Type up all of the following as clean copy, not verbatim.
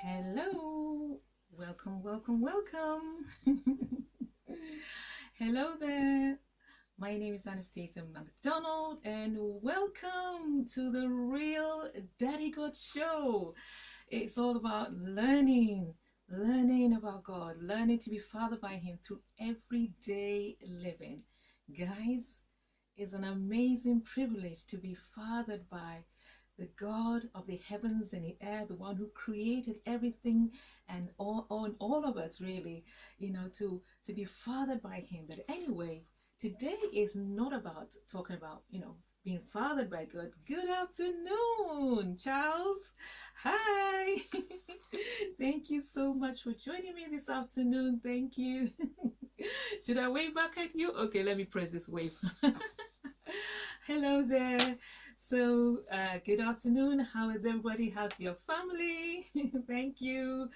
Hello, welcome. Hello there. My name is Anastasia Macdonald, and welcome to the Real Daddy God Show. It's all about learning about God, learning to be fathered by Him through everyday living. Guys, it's an amazing privilege to be fathered by the God of the heavens and the earth, the one who created everything and all of us, really, to be fathered by Him. But anyway, today is not about talking about, being fathered by God. Good afternoon, Charles. Hi. Thank you so much for joining me this afternoon. Thank you. Should I wave back at you? Okay, let me press this wave. Hello there. So, good afternoon. How is everybody? How's your family? Thank you.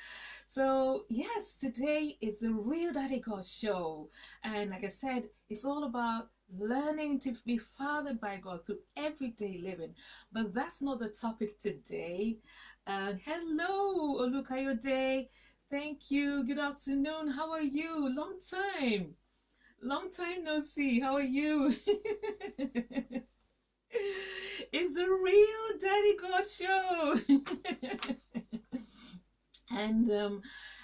So, yes, today is the Real Daddy God Show. And like I said, it's all about learning to be fathered by God through everyday living. But that's not the topic today. Hello, Olukayode. Thank you. Good afternoon. How are you? Long time. Long time no see. How are you? It's the Real Daddy God Show. And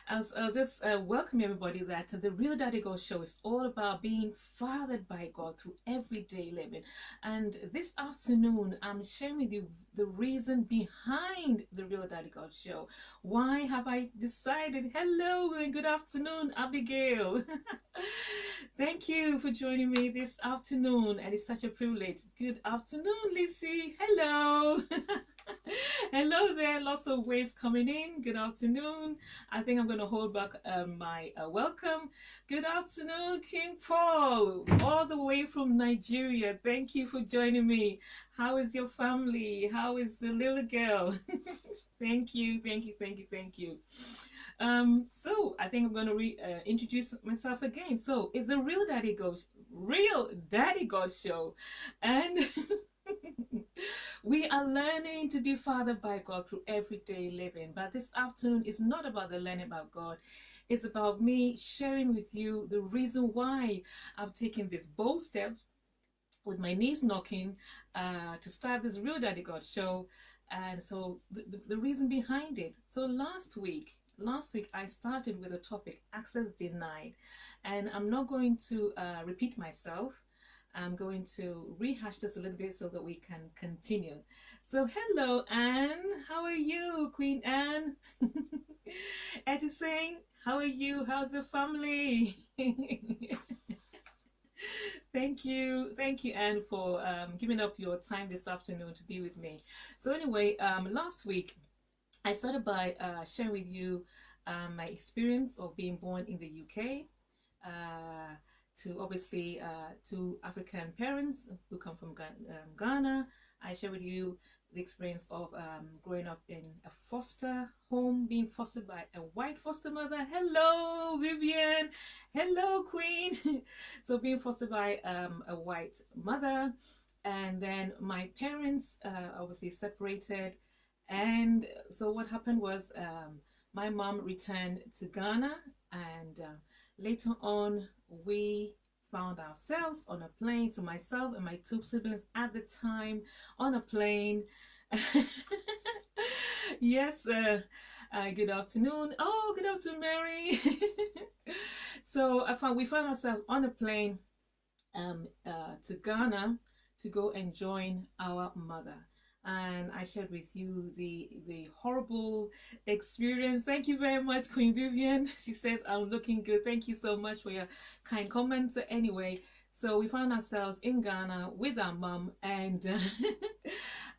I'll just welcome everybody that the Real Daddy God Show is all about being fathered by God through everyday living. And this afternoon, I'm sharing with you the reason behind the Real Daddy God Show. Why have I decided? Hello and good afternoon, Abigail. Thank you for joining me this afternoon, and it's such a privilege. Good afternoon, Lizzie. Hello. Hello there, lots of waves coming in. Good afternoon. I think I'm going to hold back my welcome. Good afternoon, King Paul, all the way from Nigeria. Thank you for joining me. How is your family? How is the little girl? Thank you. So I think I'm going to introduce myself again. So it's the Real Daddy God Show, and we are learning to be fathered by God through everyday living. But this afternoon is not about the learning about God. It's about me sharing with you the reason why I'm taking this bold step with my knees knocking to start this Real Daddy God Show. And so the reason behind it. So last week I started with a topic, access denied. And I'm not going to repeat myself. I'm going to rehash this a little bit so that we can continue. So hello, Anne. How are you, Queen Anne? Edison, how are you? How's the family? Thank you, Anne, for giving up your time this afternoon to be with me. So anyway, last week I started by sharing with you my experience of being born in the UK. To obviously to African parents who come from Ghana. I share with you the experience of growing up in a foster home, being fostered by a white foster mother. Hello, Vivian. Hello, Queen. So being fostered by a white mother, and then my parents obviously separated. And so what happened was my mom returned to Ghana, and later on we found ourselves on a plane. So myself and my two siblings at the time on a plane. Yes, good afternoon. Oh, good afternoon, Mary. So we found ourselves on a plane to Ghana to go and join our mother. And I shared with you the horrible experience. Thank you very much, Queen Vivian. She says I'm looking good. Thank you so much for your kind comments. Anyway, so we found ourselves in Ghana with our mom, and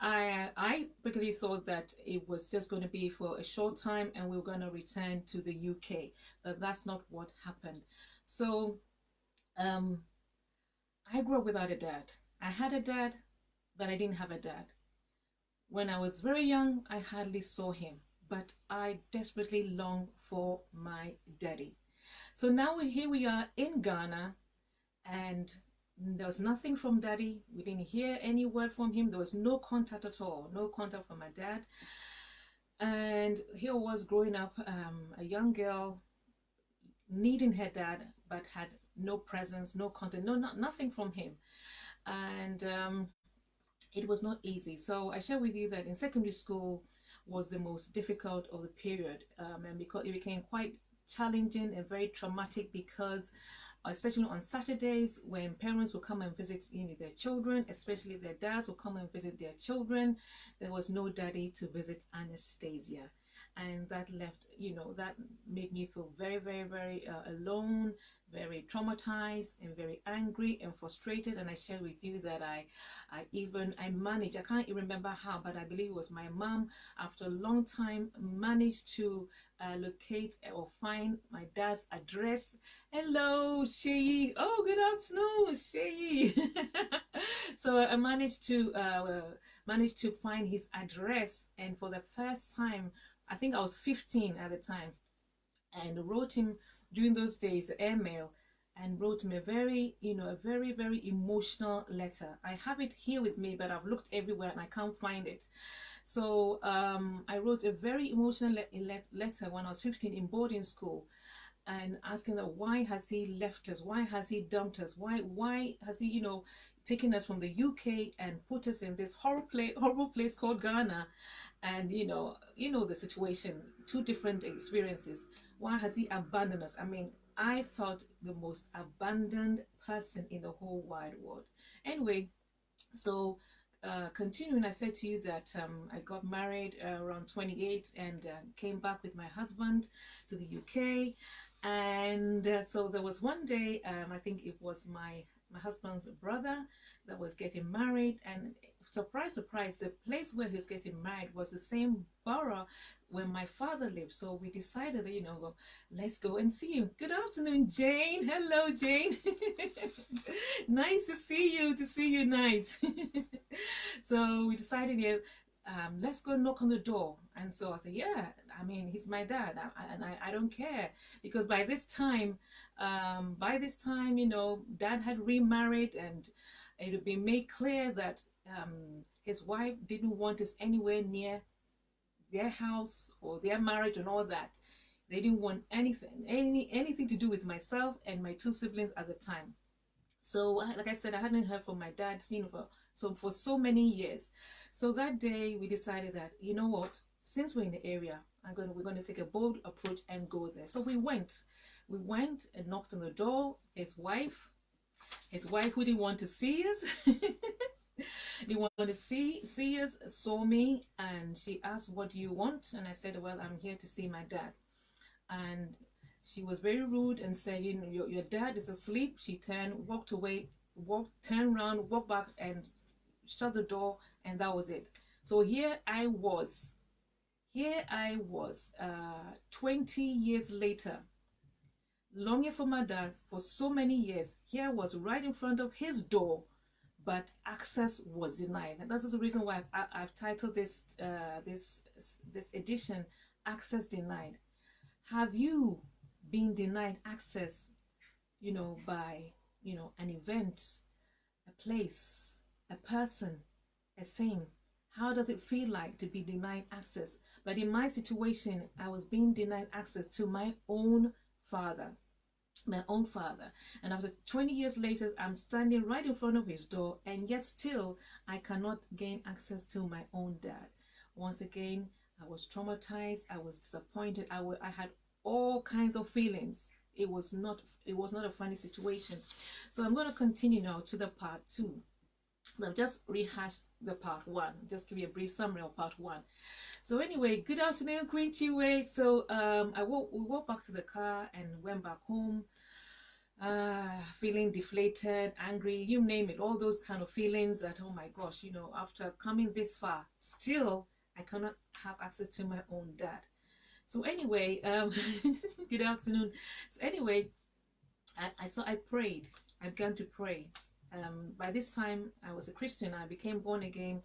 I quickly thought that it was just going to be for a short time and we were going to return to the UK, but that's not what happened. So I grew up without a dad. I had a dad, but I didn't have a dad. When I was very young, I hardly saw him, but I desperately longed for my daddy. So now here we are in Ghana, and there was nothing from daddy. We didn't hear any word from him. There was no contact at all, no contact from my dad. And here I was growing up, a young girl needing her dad, but had no presence, no content, nothing from him. And it was not easy. So I share with you that in secondary school was the most difficult of the period, and because it became quite challenging and very traumatic, because especially on Saturdays when parents will come and visit their children, especially their dads will come and visit their children, there was no daddy to visit Anastasia. And that left, that made me feel very, very, very alone, very traumatized, and very angry and frustrated. And I share with you that I managed, I can't even remember how, but I believe it was my mom, after a long time, managed to locate or find my dad's address. Hello, Sheyi. Oh, good afternoon, Sheyi. So I managed to find his address, and for the first time, I think I was 15 at the time, and wrote him during those days airmail, and wrote him a very, a very, very emotional letter. I have it here with me, but I've looked everywhere and I can't find it. So I wrote a very emotional letter when I was 15 in boarding school, and asking that why has he left us? Why has he dumped us? Why has he, taken us from the UK and put us in this horrible place called Ghana? And the situation, two different experiences. Why has he abandoned us? I mean, I felt the most abandoned person in the whole wide world. Anyway, so continuing, I said to you that I got married around 28, and came back with my husband to the UK. And so there was one day, I think it was my husband's brother that was getting married, and surprise, surprise, the place where he was getting married was the same borough where my father lived. So we decided that, let's go and see him. Good afternoon, Jane. Hello, Jane. Nice to see you, nice. So we decided, let's go knock on the door. And so I said, yeah, I mean, he's my dad, and I don't care, because by this time, dad had remarried, and it had been made clear that his wife didn't want us anywhere near their house or their marriage and all that. They didn't want anything to do with myself and my two siblings at the time. So like I said, I hadn't heard from my dad, for so many years. So that day we decided that, you know what, since we're in the area, we're going to take a bold approach and go there. So we went and knocked on the door. His wife who didn't want to see us, didn't want to see us, saw me, and she asked, what do you want? And I said, well, I'm here to see my dad. And she was very rude and said, your dad is asleep. She walked away, turned around, walked back, and shut the door, and that was it. So here I was, 20 years later, longing for my dad for so many years. Here I was right in front of his door, but access was denied. And that's the reason why I've titled this edition, Access Denied. Have you been denied access, by, an event, a place, a person, a thing? How does it feel like to be denied access? But in my situation, I was being denied access to my own father. And after 20 years later, I'm standing right in front of his door, and yet still I cannot gain access to my own dad. Once again, I was traumatized, I was disappointed, I had all kinds of feelings. It was not a funny situation. So I'm going to continue now to the part 2. So I've just rehashed the part 1, just give you a brief summary of part 1. So anyway, good afternoon, Queen Chiwe. So we walked back to the car and went back home, feeling deflated, angry, you name it, all those kind of feelings that, oh my gosh, after coming this far, still I cannot have access to my own dad. So anyway, good afternoon. So anyway, I prayed. I began to pray. By this time, I was a Christian. I became born again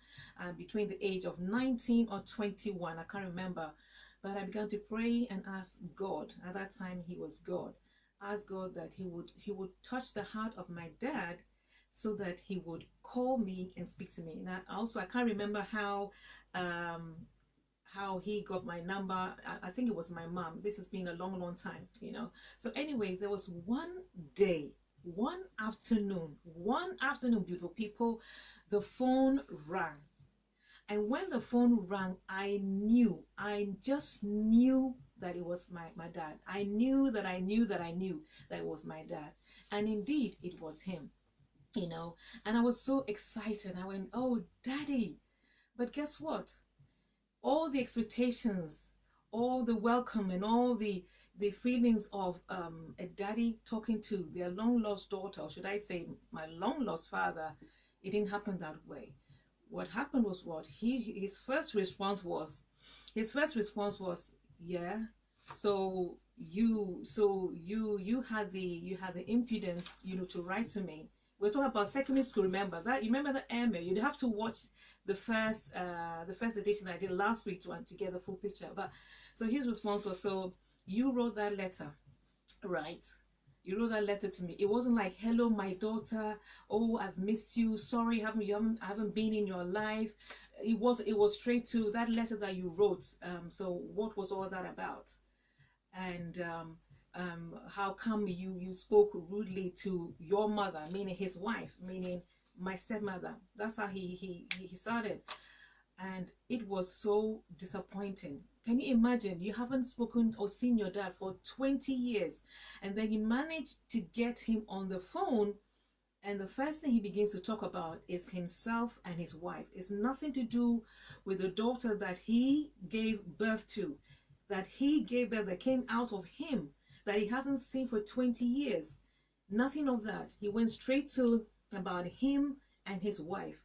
between the age of 19 or 21. I can't remember. But I began to pray and ask God. At that time, he was God. Ask God that he would touch the heart of my dad, so that he would call me and speak to me. And I can't remember how he got my number. I think it was my mom. This has been a long, long time, you know. So anyway, there was one day, one afternoon, beautiful people, the phone rang. And when the phone rang, I just knew that it was my dad. I knew that it was my dad. And indeed, it was him, you know. And I was so excited. I went, oh, Daddy. But guess what? All the expectations, all the welcome, and all the feelings of a daddy talking to their long lost daughter, or should I say my long lost father, it didn't happen that way. What happened was what his first response was, yeah, so you had the impudence, you know, to write to me. We're talking about secondary school. Remember that? You remember the email? You'd have to watch the first edition I did last week to get the full picture. But so his response was, so you wrote that letter, right? You wrote that letter to me. It wasn't like, hello, my daughter. Oh, I've missed you. Sorry, I haven't been in your life. It was straight to that letter that you wrote. So what was all that about? And how come you spoke rudely to your mother, meaning his wife, meaning my stepmother? That's how he started. And it was so disappointing. Can you imagine? You haven't spoken or seen your dad for 20 years, and then you manage to get him on the phone, and the first thing he begins to talk about is himself and his wife. It's nothing to do with the daughter that he gave birth to, that came out of him, that he hasn't seen for 20 years. Nothing of that. He went straight to about him and his wife.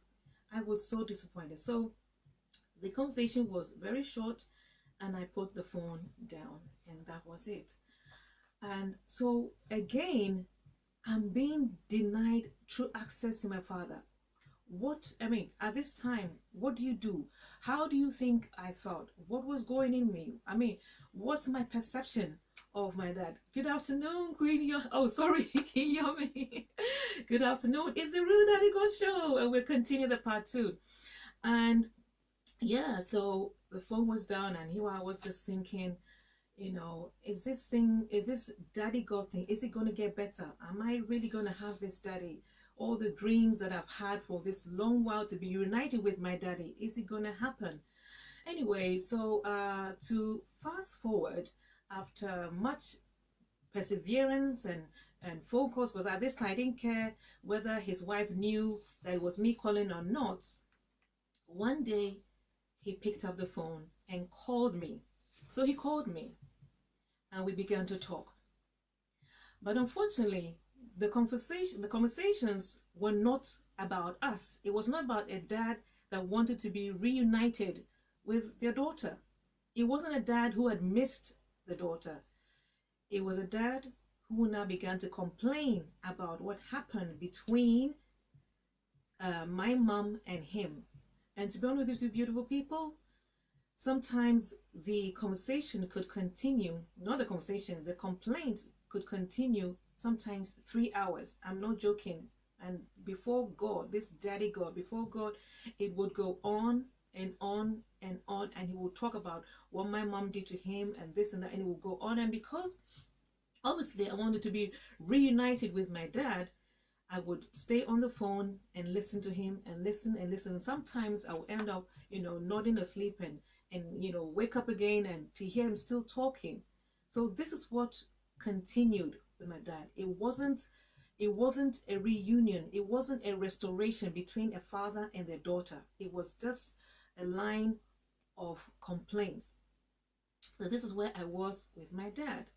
I was so disappointed. So the conversation was very short, and I put the phone down, and that was it. And so again, I'm being denied true access to my father. At this time, what do you do? How do you think I felt? What was going in me? What's my perception of my dad? Good afternoon, Queen. Oh, sorry, King Yomi. Good afternoon. It's the Real Daddy God Show, and we'll continue the part 2. And yeah, so the phone was down, and here I was just thinking, you know, is this daddy God thing, is it going to get better? Am I really going to have this daddy? All the dreams that I've had for this long while to be united with my daddy, is it going to happen? Anyway, so to fast forward, after much perseverance and focus, because at this time I didn't care whether his wife knew that it was me calling or not. One day he picked up the phone and called me. So he called me, and we began to talk. But unfortunately, the conversations were not about us. It was not about a dad that wanted to be reunited with their daughter. It wasn't a dad who had missed the daughter. It was a dad who now began to complain about what happened between my mom and him. And to be honest with you, beautiful people, sometimes the conversation could continue, not the conversation, the complaint could continue sometimes 3 hours. I'm not joking. And before God, this daddy God, before God, it would go on and on and on, and he would talk about what my mom did to him and this and that, and it would go on. And because obviously I wanted to be reunited with my dad, I would stay on the phone and listen to him and listen and listen. And sometimes I would end up, you know, nodding asleep and you know, wake up again and to hear him still talking. So this is what continued with my dad. It wasn't a reunion. It wasn't a restoration between a father and their daughter. It was just a line of complaints. So this is where I was with my dad.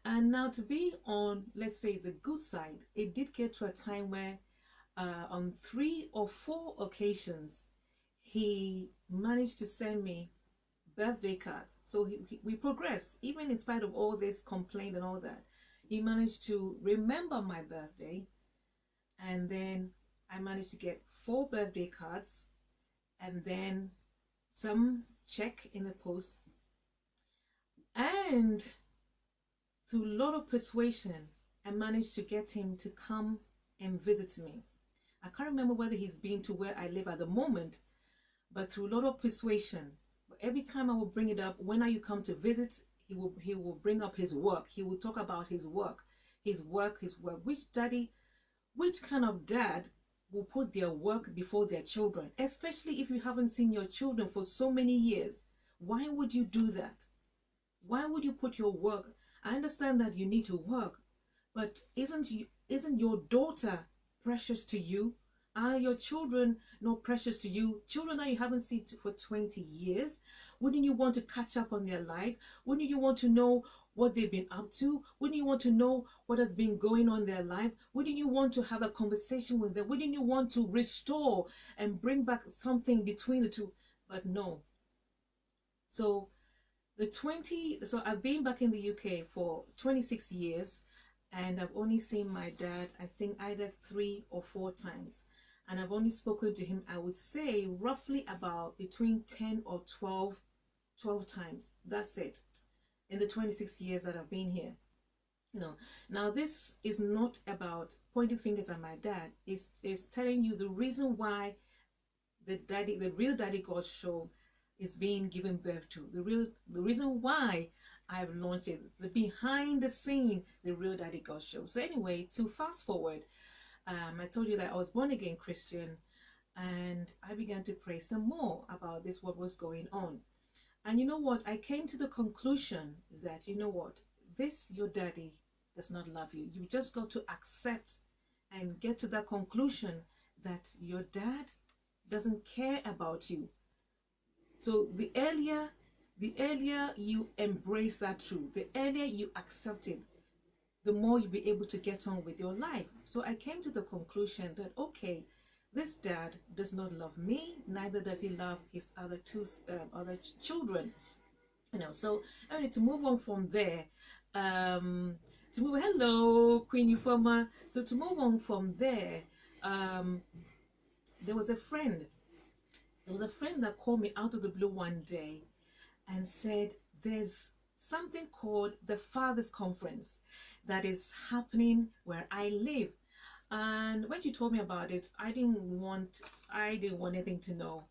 And now to be on, let's say, the good side, it did get to a time where on 3 or 4 occasions, he managed to send me birthday cards. So we progressed, even in spite of all this complaint and all that. He managed to remember my birthday, and then I managed to get 4 birthday cards, and then some check in the post. And through a lot of persuasion, I managed to get him to come and visit me. I can't remember whether he's been to where I live at the moment, but through a lot of persuasion, Every time I will bring it up, when are you come to visit, he will bring up his work. He will talk about his work, his work, his work. Which kind of dad will put their work before their children, especially if you haven't seen your children for so many years? Why would you do that? Why would you put your work? I understand that you need to work, but isn't your daughter precious to you? Are your children not precious to you? Children that you haven't seen for 20 years, wouldn't you want to catch up on their life? Wouldn't you want to know what they've been up to? Wouldn't you want to know what has been going on in their life? Wouldn't you want to have a conversation with them? Wouldn't you want to restore and bring back something between the two? But no. So I've been back in the UK for 26 years, and I've only seen my dad, I think, either 3 or 4 times. And I've only spoken to him, I would say, roughly about between 10 or 12 times. That's it, in the 26 years that I've been here. Now this is not about pointing fingers at my dad. It's telling you the reason why the real Daddy God show is being given birth to. The reason why I've launched it, the behind the scene, the real Daddy God show. So anyway, to fast forward, I told you that I was born again Christian, and I began to pray some more about this, what was going on. And you know what? I came to the conclusion that, you know what? This, your daddy, does not love you. You just got to accept and get to that conclusion that your dad doesn't care about you. So the earlier you embrace that truth, the earlier you accept it, the more you'll be able to get on with your life. So I came to the conclusion that, okay, this dad does not love me, neither does he love his other children. So anyway, to move on from there, hello, Queen Eufoma. So to move on from there, there was a friend that called me out of the blue one day and said, there's something called the Fathers Conference that is happening where I live. And when she told me about it, I didn't want anything to know.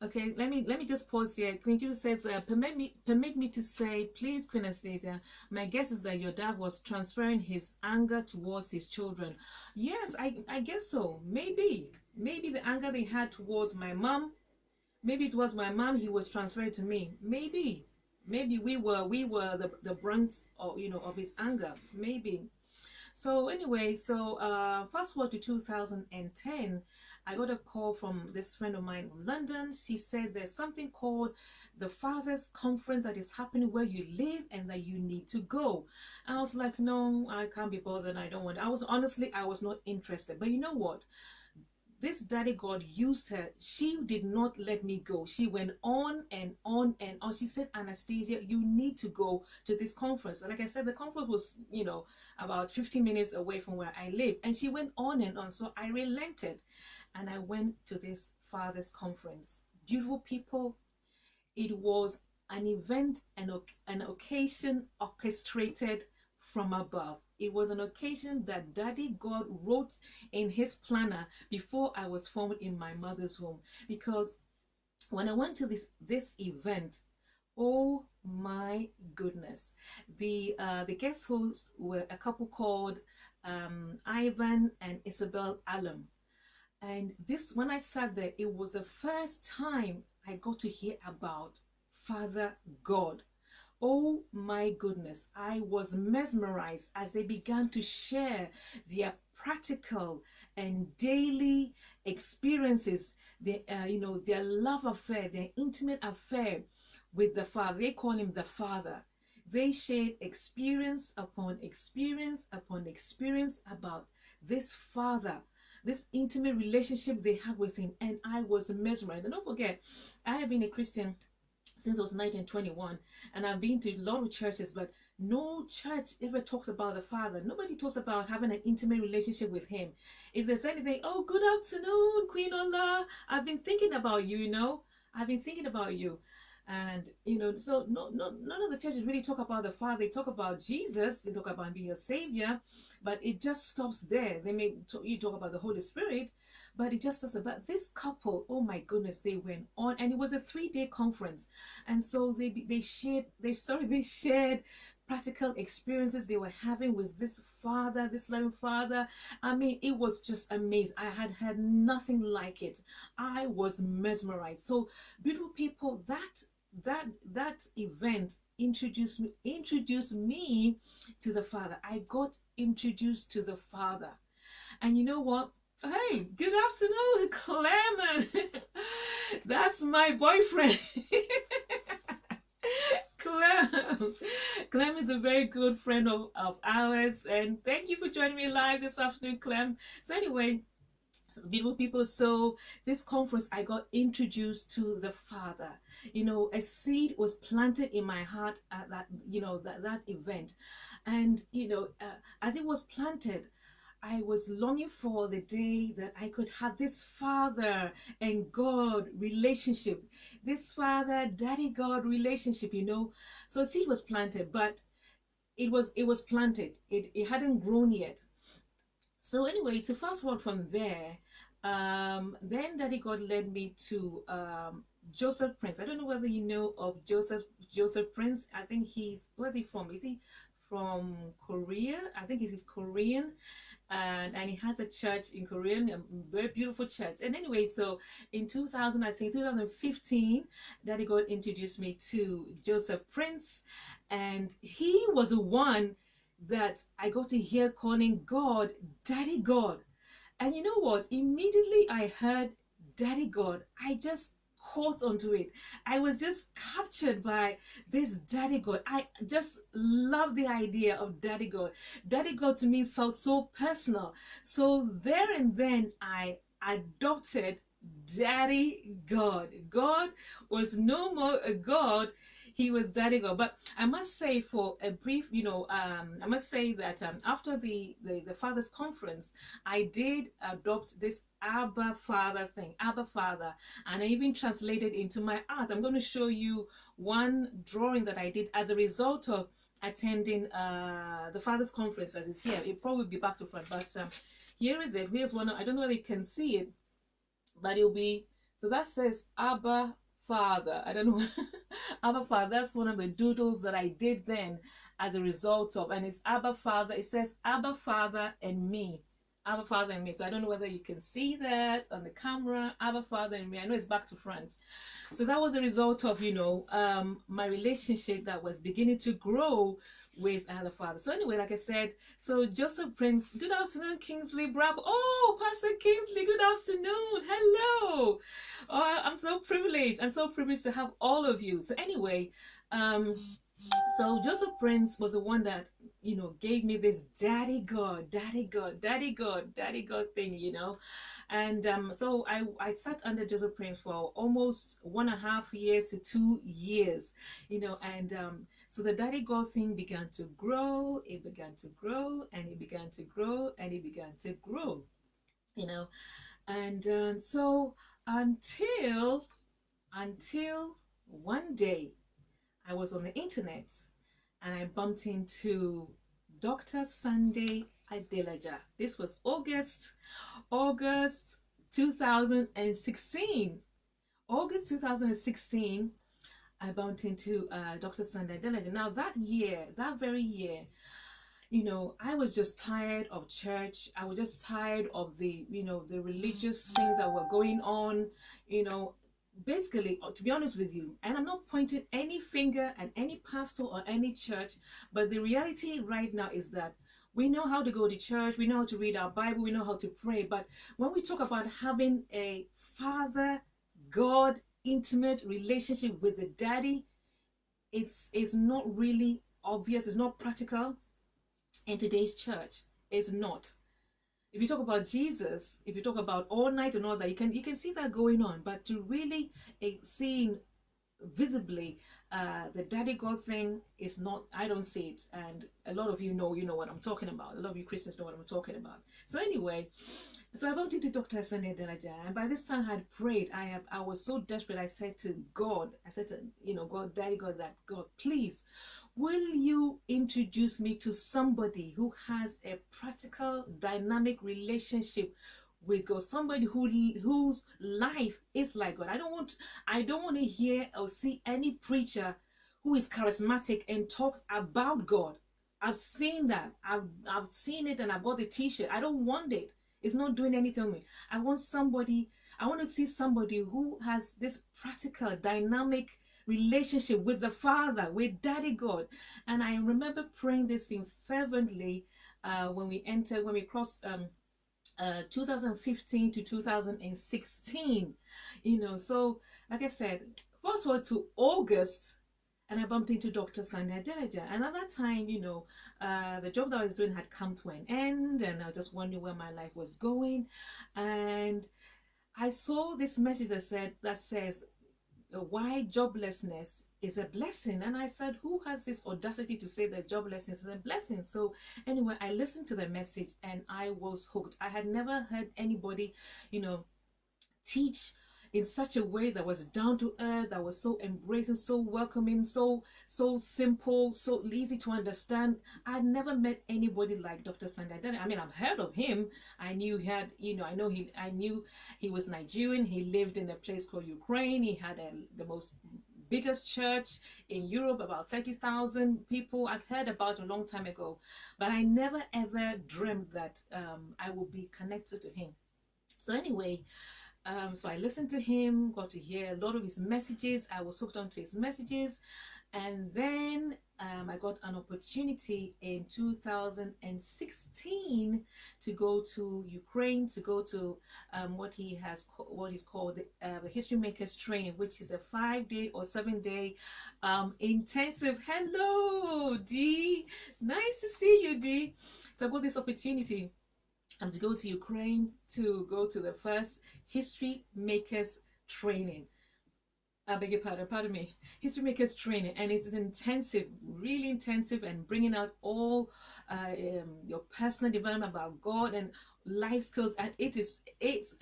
Okay, let me just pause here. Queen Judy says, permit me to say, please, Queen Anastasia, my guess is that your dad was transferring his anger towards his children. Yes, I guess so. Maybe the anger they had towards my mom, maybe it was my mom he was transferring to me. Maybe we were the brunt of his anger. Maybe. So anyway, fast forward to 2010, I got a call from this friend of mine in London. She said there's something called the Fathers Conference that is happening where you live and that you need to go. And I was like, no, I can't be bothered. I don't want it. I was not interested. But you know what? This Daddy God used her. She did not let me go. She went on and on and on. She said, Anastasia, you need to go to this conference. And like I said, the conference was, about 15 minutes away from where I live. And she went on and on. So I relented and I went to this Fathers Conference. Beautiful people. It was an event, an occasion orchestrated from above. It was an occasion that Daddy God wrote in his planner before I was formed in my mother's womb. Because when I went to this event, oh my goodness, the guest hosts were a couple called Ivan and Isabel Allen. And when I sat there, it was the first time I got to hear about Father God. Oh my goodness, I was mesmerized as they began to share their practical and daily experiences, their love affair, their intimate affair with the Father. They call him the Father. They shared experience upon experience upon experience about this Father, this intimate relationship they have with him, and I was mesmerized. And don't forget, I have been a Christian since I was 1921, and I've been to a lot of churches, but no church ever talks about the Father. Nobody talks about having an intimate relationship with him. If there's anything, oh, good afternoon, Queen Ola. I've been thinking about you, I've been thinking about you. And so none of the churches really talk about the Father. They talk about Jesus, they talk about being a savior, but it just stops there. They may you talk about the Holy Spirit, but it just does about this couple. Oh my goodness, they went on, and it was a 3-day conference. And so they shared practical experiences they were having with this father, this loving father. I mean, it was just amazing. I had had nothing like it. I was mesmerized. So beautiful people, that event introduced me to the Father. I got introduced to the Father. And you know what? Hey, good afternoon, Clement. That's my boyfriend. Clem is a very good friend of ours, and thank you for joining me live this afternoon, Clem. So anyway, beautiful people, so this conference I got introduced to the Father. A seed was planted in my heart at that event. And as it was planted, I was longing for the day that I could have this Father and God relationship, this Father, Daddy, God relationship. So a seed was planted, but it was planted. It hadn't grown yet. So anyway, to fast forward from there, then Daddy God led me to Joseph Prince. I don't know whether you know of Joseph Prince. I think where's he from? Is he from Korea? I think he's Korean. And he has a church in Korea, a very beautiful church. And anyway, so in 2015, Daddy God introduced me to Joseph Prince, and he was the one that I got to hear calling God Daddy God. And you know what? Immediately I heard Daddy God, I just caught onto it. I was just captured by this Daddy God. I just love the idea of Daddy God. Daddy God to me felt so personal. So there and then I adopted Daddy God. God was no more a God. He was Daddy God. But I must say, for a brief, I must say that after the Father's Conference, I did adopt this Abba Father thing, Abba Father, and I even translated into my art. I'm going to show you one drawing that I did as a result of attending the Father's Conference, as it's here. It'll probably be back to front, but here is it. Here's one. I don't know whether you can see it, but it'll be, so that says Abba Father. I don't know. Abba Father, that's one of the doodles that I did then as a result of, and it's Abba Father. It says Abba Father and me. Abba Father and me. So I don't know whether you can see that on the camera. Abba Father and me. I know it's back to front. So that was a result of, my relationship that was beginning to grow with the Father. So anyway, like I said, so Joseph Prince, good afternoon, Kingsley Bravo. Oh, Pastor Kingsley, good afternoon. Hello. Oh, I'm so privileged. I'm so privileged to have all of you. So anyway, so Joseph Prince was the one that, gave me this Daddy God thing, And so I sat under Joseph Prince for almost 1.5 years to 2 years, and so the Daddy God thing began to grow. It began to grow, and it began to grow, and it began to grow, and so until one day I was on the internet and I bumped into Dr. Sunday Adelaja. This was August 2016. August 2016, I bumped into Dr. Sunday Adelaja. Now that very year, I was just tired of church. I was just tired of the religious things that were going on, basically, to be honest with you, and I'm not pointing any finger at any pastor or any church, but the reality right now is that we know how to go to church, we know how to read our Bible, we know how to pray, but when we talk about having a Father, God, intimate relationship with the Daddy, it's not really obvious, it's not practical in today's church. It's not. If you talk about Jesus, if you talk about all night and all that, you can see that going on. But to really seeing visibly, the daddy God thing is not, I don't see it. And a lot of you know what I'm talking about. A lot of you Christians know what I'm talking about. So anyway, so I bumped into Dr. Sunday Delaja, and by this time I had prayed. I was so desperate. I said to God, I said to, God, Daddy God, that God, please, will you introduce me to somebody who has a practical, dynamic relationship with God, somebody whose life is like God. I don't want to hear or see any preacher who is charismatic and talks about God. I've seen that. I've seen it, and I bought the t-shirt. I don't want it. It's not doing anything with me. I want to see somebody who has this practical, dynamic relationship with the Father, with Daddy God. And I remember praying this in fervently when we crossed 2015 to 2016, so like I said, fast forward to August, and I bumped into Dr. Sunday Adelaja. And at that time, the job that I was doing had come to an end, and I was just wondering where my life was going. And I saw this message that says why joblessness is a blessing. And I said, who has this audacity to say that joblessness is a blessing? So anyway, I listened to the message and I was hooked. I had never heard anybody teach in such a way that was down to earth, that was so embracing, so welcoming, so simple, so easy to understand. I'd never met anybody like Dr. Sunday. I mean, I've heard of him. I knew I knew he was Nigerian. He lived in a place called Ukraine. He had the most biggest church in Europe, about 30,000 people. I'd heard about it a long time ago, but I never ever dreamed that I would be connected to him. So anyway, so I listened to him, got to hear a lot of his messages. I was hooked onto his messages. And then I got an opportunity in 2016 to go to Ukraine, to go to what is called the History Makers Training, which is a 5-day or 7-day intensive. Hello, Dee. Nice to see you, Dee. So I got this opportunity to go to Ukraine to go to the first History Makers Training. I beg your pardon me, History Makers Training. And it's intensive, really intensive, and bringing out all your personal development about God and life skills. And it's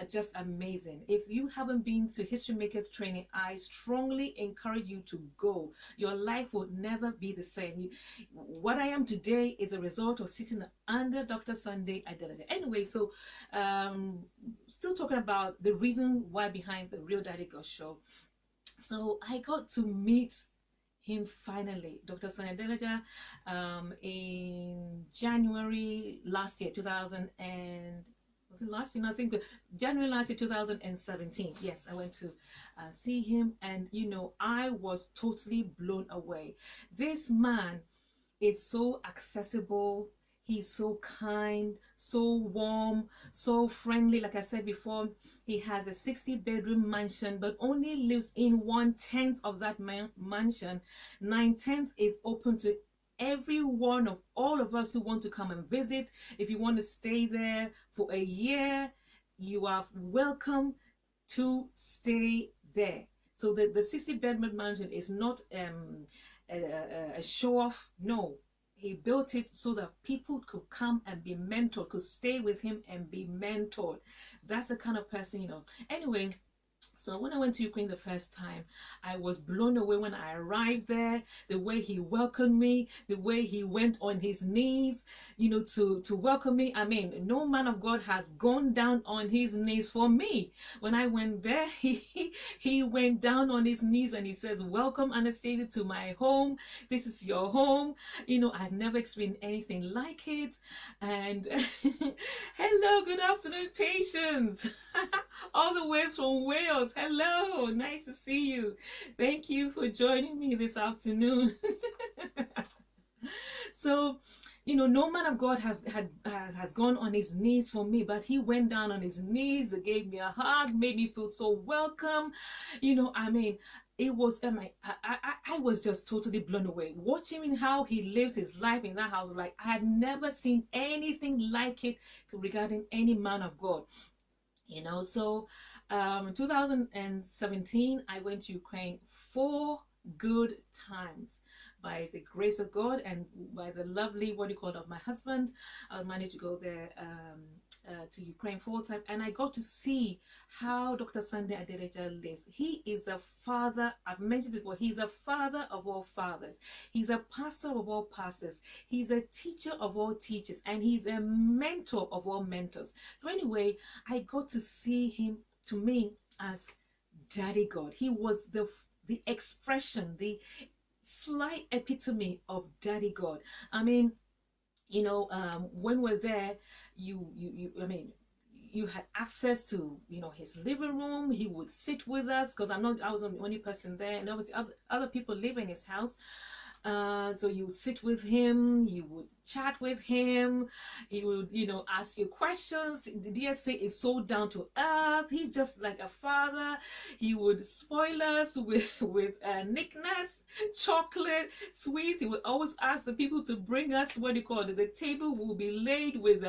just amazing. If you haven't been to History Makers Training, I strongly encourage you to go. Your life will never be the same. What I am today is a result of sitting under Dr. Sunday Adelaja. Anyway, so still talking about the reason why behind the Real Daddy God Show. So I got to meet him finally, Dr. Sunday Adelaja, in January last year, 2000 and was it last year? No, I think January last year, 2017. Yes, I went to see him, and I was totally blown away. This man is so accessible. He's so kind, so warm, so friendly. Like I said before, he has a 60-bedroom mansion, but only lives in 1/10 of that mansion. 9/10 is open to every one of all of us who want to come and visit. If you want to stay there for a year, you are welcome to stay there. So the 60-bedroom mansion is not a show-off. No. He built it so that people could come and be mentored, could stay with him and be mentored. That's the kind of person, Anyway, so when I went to Ukraine the first time, I was blown away when I arrived there. The way he welcomed me, the way he went on his knees, to welcome me. I mean, no man of God has gone down on his knees for me. When I went there, he went down on his knees and he says, "Welcome, Anastasia, to my home. This is your home." I've never experienced anything like it. And hello, good afternoon, Patience. All the way from Wales. Hello, nice to see you. Thank you for joining me this afternoon. So, no man of God has gone on his knees for me, but he went down on his knees, gave me a hug, made me feel so welcome. I mean, it was I was just totally blown away watching how he lived his life in that house. Like, I had never seen anything like it regarding any man of God. you know. So 2017 I went to Ukraine 4 good times. By the grace of God and by the lovely, what do you call it, of my husband, I managed to go there to Ukraine 4 times, and I got to see how Dr. Sunday Adeleja lives. He is a father. I've mentioned it before. He's a father of all fathers. He's a pastor of all pastors. He's a teacher of all teachers, and he's a mentor of all mentors. So anyway, I got to see him, to me, as Daddy God. He was the expression, the slight epitome of Daddy God. I mean, you know, when we're there, I mean, you had access to, you know, his living room. He would sit with us, because I was the only person there, and obviously other people live in his house. So you sit with him, you would chat with him, he would, you know, ask you questions. The DSA is so down to earth. He's just like a father. He would spoil us with knickknacks, chocolate, sweets. He would always ask the people to bring us, what do you call it, the table will be laid with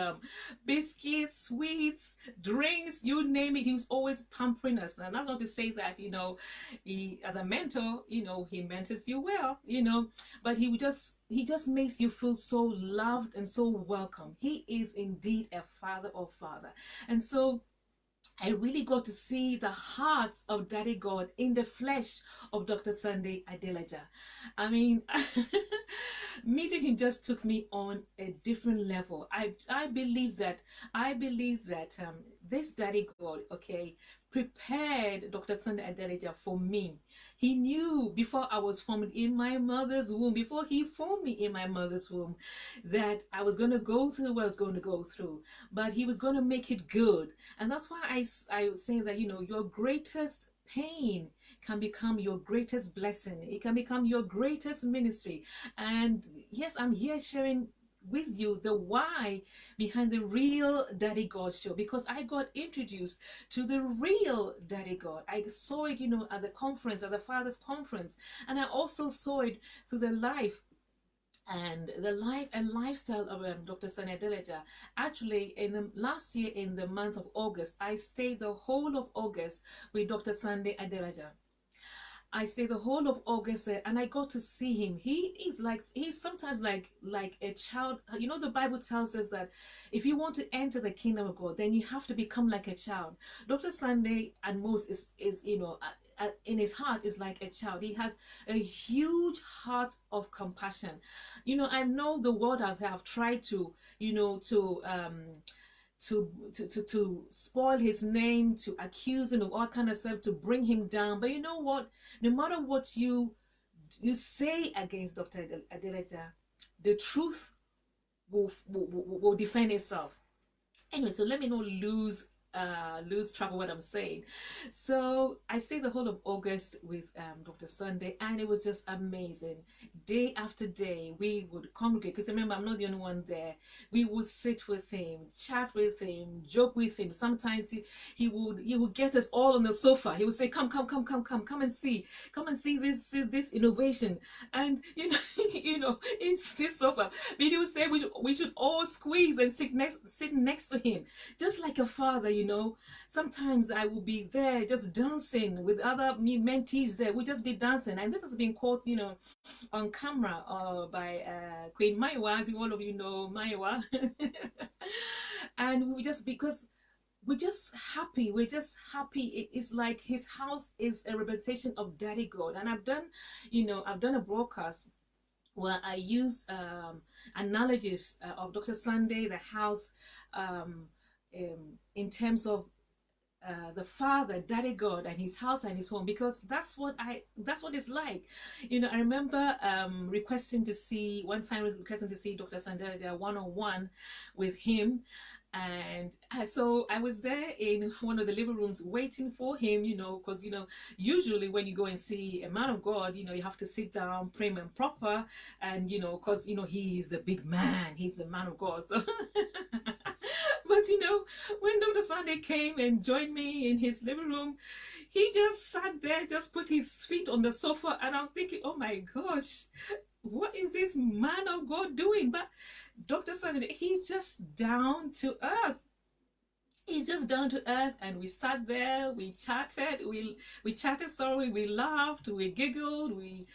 biscuits, sweets, drinks, you name it. He was always pampering us. And that's not to say that, you know, he, as a mentor, you know, he mentors you well, you know, but he just makes you feel so loved and so welcome. He is indeed a father of father. And so I really got to see the heart of Daddy God in the flesh of Dr. Sunday Adeleja. I mean, meeting him just took me on a different level. I believe that this Daddy God, okay, prepared Dr. Sunday Adeleja for me. He knew before I was formed in my mother's womb, before he formed me in my mother's womb, that I was going to go through what I was going to go through, but he was going to make it good. And that's why I say that, you know, your greatest pain can become your greatest blessing. It can become your greatest ministry. And yes, I'm here sharing with you the why behind the real Daddy God show, because I got introduced to the real Daddy God. I saw it, you know, at the conference, at the Father's Conference, and I also saw it through the life and lifestyle of Dr. Sunday Adeleja. Actually, in the last year, in the month of August, I stayed the whole of August with Dr. Sunday Adeleja. I stayed the whole of August there, and I got to see him. He's sometimes like a child. You know, the Bible tells us that if you want to enter the kingdom of God, then you have to become like a child. Dr. Sunday at most is you know, in his heart is like a child. He has a huge heart of compassion. You know, I know the world have tried to, you know, to spoil his name, to accuse him of all kind of stuff, to bring him down. But you know what? No matter what you say against Dr. Adeleja, the truth will defend itself. Anyway, so let me not lose track of what I'm saying. So I stayed the whole of August with Dr. Sunday, and it was just amazing. Day after day, we would congregate, because remember, I'm not the only one there. We would sit with him, chat with him, joke with him. Sometimes he would get us all on the sofa. He would say, come and see this innovation. And you know, you know, it's this sofa. But he would say we should all squeeze and sit next to him, just like a father. You know, sometimes I will be there just dancing with other mentees there. We'll just be dancing, and this has been caught, you know, on camera by Queen Maiwa. All of you know Maiwa. And we're just happy. It's like his house is a representation of Daddy God. And I've done a broadcast where I used analogies of Dr. Sunday, the house, in terms of the Father, Daddy God, and his house and his home, because that's what it's like. You know, I remember requesting to see Dr. Sunday one-on-one with him. And so I was there in one of the living rooms waiting for him, you know, because, you know, usually when you go and see a man of God, you know, you have to sit down, prim and proper, and, you know, because, you know, he's the big man, he's the man of God. So but you know, when Dr. Sunday came and joined me in his living room, he just sat there, just put his feet on the sofa, and I'm thinking, oh my gosh, what is this man of God doing? But Dr. Sunday, he's just down to earth. He's just down to earth, and we sat there, we chatted, sorry, we laughed, we giggled, we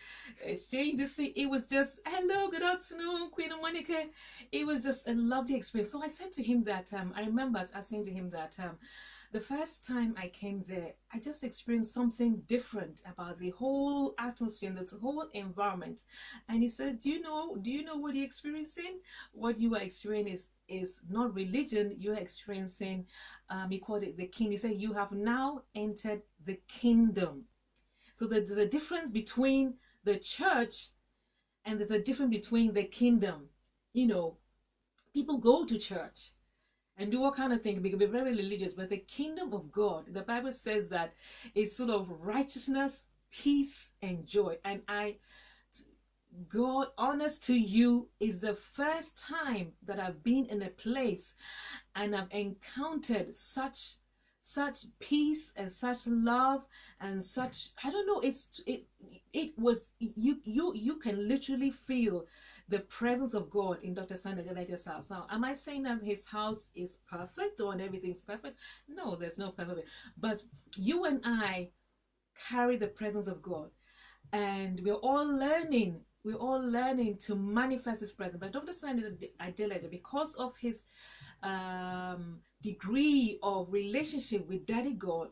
exchanged this thing. It was just, hello, good afternoon, Queen Monica. It was just a lovely experience. So I said to him that I remember saying to him that the first time I came there, I just experienced something different about the whole atmosphere and the whole environment. And he said, do you know what you're experiencing? What you are experiencing is not religion, you're experiencing, he called it the king. He said, you have now entered the kingdom. So there's a difference between the church and there's a difference between the kingdom. You know, people go to church and do all kind of things. We can be very religious, but the kingdom of God, the Bible says that it's sort of righteousness, peace, and joy. And God, honest to you, is the first time that I've been in a place and I've encountered such peace and such love and such, I don't know, it was, you can literally feel the presence of God in Dr. Sanders' house. Now, am I saying that his house is perfect or everything's perfect? No, there's no perfect. But you and I carry the presence of God, and we're all learning. We're all learning to manifest His presence. But Dr. Sanders, because of his degree of relationship with Daddy God,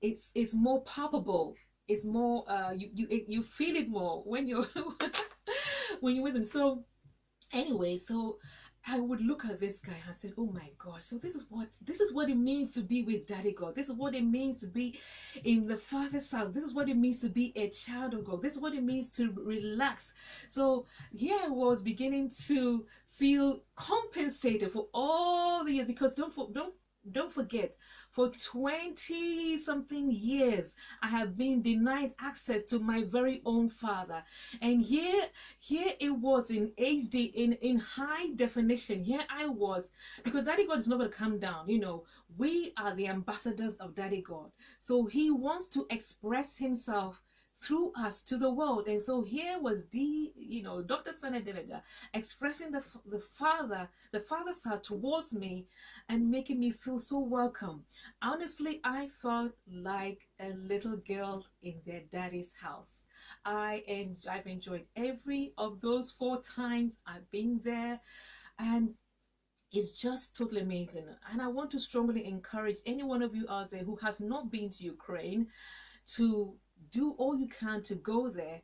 it's more palpable. It's more you feel it more when you're when you're with him. So anyway, so I would look at this guy and said, oh my gosh, so this is what it means to be with Daddy God. This is what it means to be in the Father's house. This is what it means to be a child of God. This is what it means to relax. So here I was beginning to feel compensated for all the years, because don't forget, for 20 something years I have been denied access to my very own Father. And here it was in HD, in high definition. Here I was, because Daddy God is not going to come down. You know, we are the ambassadors of Daddy God, so He wants to express Himself through us to the world. And so here was Dr. Sana Deleja expressing the Father's heart towards me and making me feel so welcome. Honestly, I felt like a little girl in their daddy's house. I've enjoyed every of those 4 times I've been there, and it's just totally amazing. And I want to strongly encourage any one of you out there who has not been to Ukraine to do all you can to go there.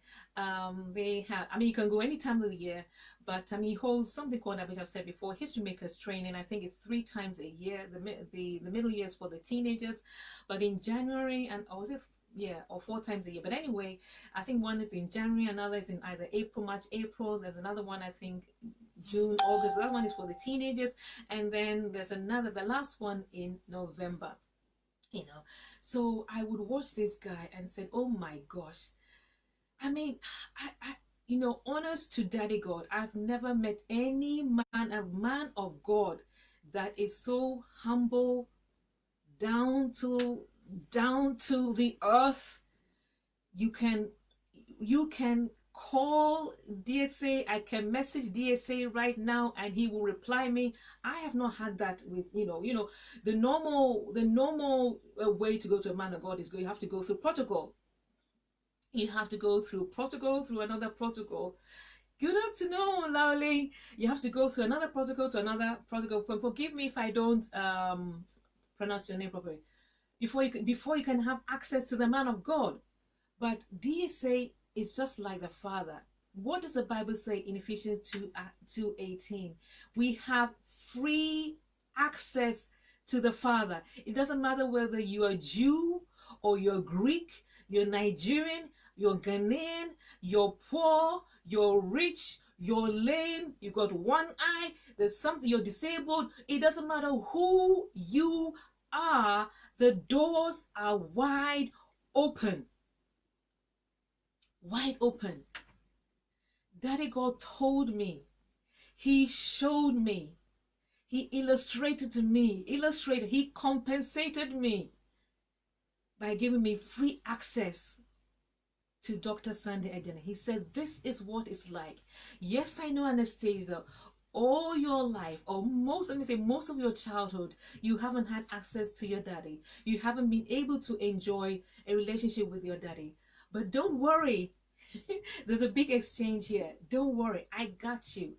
They have, you can go any time of the year, but he holds something called, which I've said before, History Makers Training. I think it's 3 times a year. The middle years for the teenagers, but in January, or 4 times a year. But anyway, I think one is in January, another is in either March, April. There's another one, I think June, August. That one is for the teenagers, and then there's the last one in November. So I would watch this guy and said, oh my gosh, I honest to Daddy God, I've never met any a man of God that is so humble, down to the earth. You can call DSA, I can message DSA right now and he will reply me. I have not had that with, the normal way to go to a man of God is you have to go through protocol. You have to go through protocol, through another protocol. Good afternoon, Lowly. You have to go through another protocol to another protocol. Forgive me if I don't pronounce your name properly. Before you can have access to the man of God. But DSA is just like the Father. What does the Bible say in Ephesians 2:18? We have free access to the Father. It doesn't matter whether you're a Jew or you're Greek, you're Nigerian, you're Ghanaian, you're poor, you're rich, you're lame, you got one eye, there's something, you're disabled. It doesn't matter who you are, the doors are wide open. Wide open. Daddy God told me, He showed me, He illustrated to me, He compensated me by giving me free access to Dr. Sandy Ejene. He said, this is what it's like. Yes, I know Anastasia. all your life, or most, let me say, most of your childhood, you haven't had access to your daddy. You haven't been able to enjoy a relationship with your daddy. But don't worry. There's a big exchange here. Don't worry. I got you.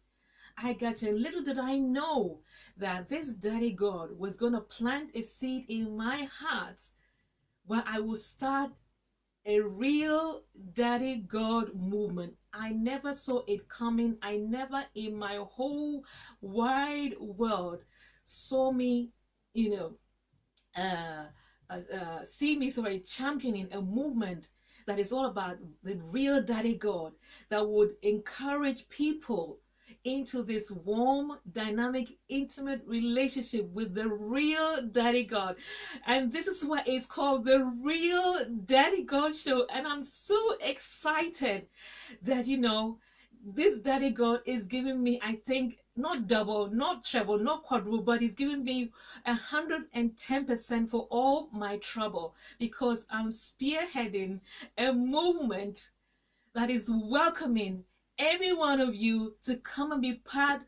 I got you. And little did I know that this daddy God was going to plant a seed in my heart where I will start a real daddy God movement. I never saw it coming. I never in my whole wide world saw me, you know, see me, sorry, championing a movement that is all about the real daddy God, that would encourage people into this warm, dynamic, intimate relationship with the real daddy God. And this is what is called the Real Daddy God Show. And I'm so excited that, you know, this daddy God is giving me, I think, not double, not treble, not quadruple, but he's giving me 110% for all my trouble, because I'm spearheading a movement that is welcoming every one of you to come and be part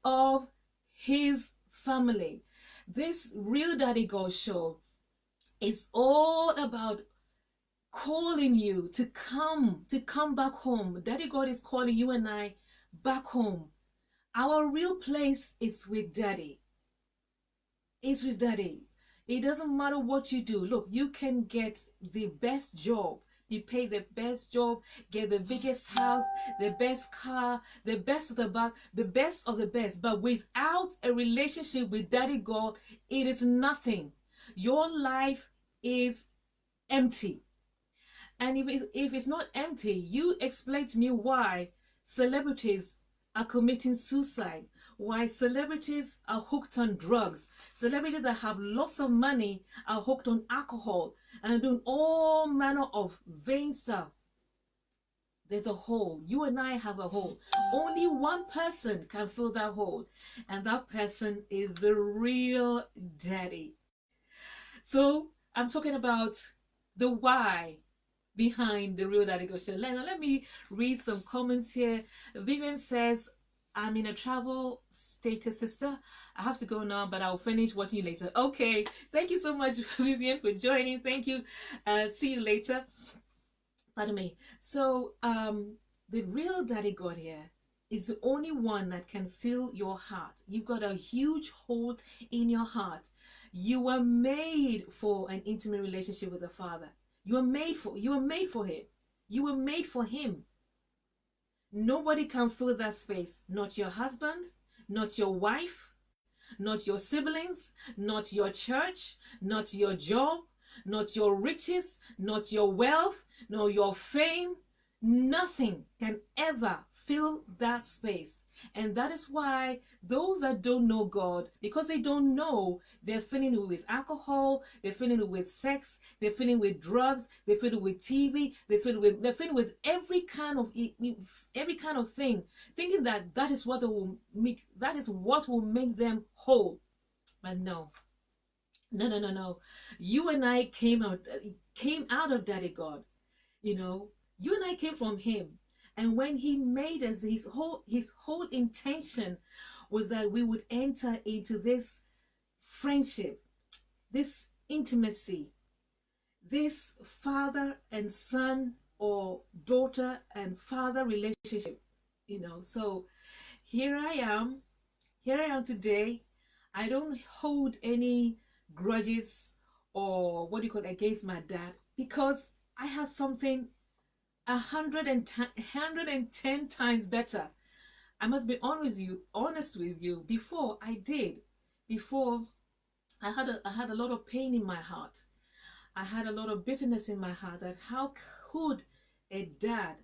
of his family. This Real Daddy God Show is all about calling you to come back home. Daddy God is calling you and I back home. Our real place is with Daddy. It's with Daddy. It doesn't matter what you do. Look, you can get the best job, be paid the best job, get the biggest house, the best car, the best of the back, the best of the best. But without a relationship with Daddy God, it is nothing. Your life is empty. And if it's not empty, you explain to me why celebrities are committing suicide, why celebrities are hooked on drugs, celebrities that have lots of money are hooked on alcohol and are doing all manner of vain stuff. There's a hole. You and I have a hole. Only one person can fill that hole, and that person is the real daddy. So I'm talking about the why behind the Real Daddy God Show. Let me read some comments here. Vivian says, I'm in a travel status, sister. I have to go now, but I'll finish watching you later. Okay, thank you so much, Vivian, for joining. Thank you. See you later. Pardon me. So the Real Daddy God here is the only one that can fill your heart. You've got a huge hole in your heart. You were made for an intimate relationship with the Father. You were made for it. You were made for him. Nobody can fill that space. Not your husband, not your wife, not your siblings, not your church, not your job, not your riches, not your wealth, nor your fame. Nothing can ever fill that space. And that is why those that don't know God, because they don't know, they're filling it with alcohol, they're filling it with sex, they're filling it with drugs, they're filling it with TV, they're filling with every kind of thing, thinking that that is what will make them whole. But no. No. You and I came out of Daddy God. You know, you and I came from him. And when he made us, his whole intention was that we would enter into this friendship, this intimacy, this father and son, or daughter and father relationship. You know, so here I am today. I don't hold any grudges or what do you call it, against my dad, because I have something 110 times better. I must be honest with you. Before I had a lot of pain in my heart. I had a lot of bitterness in my heart, that how could a dad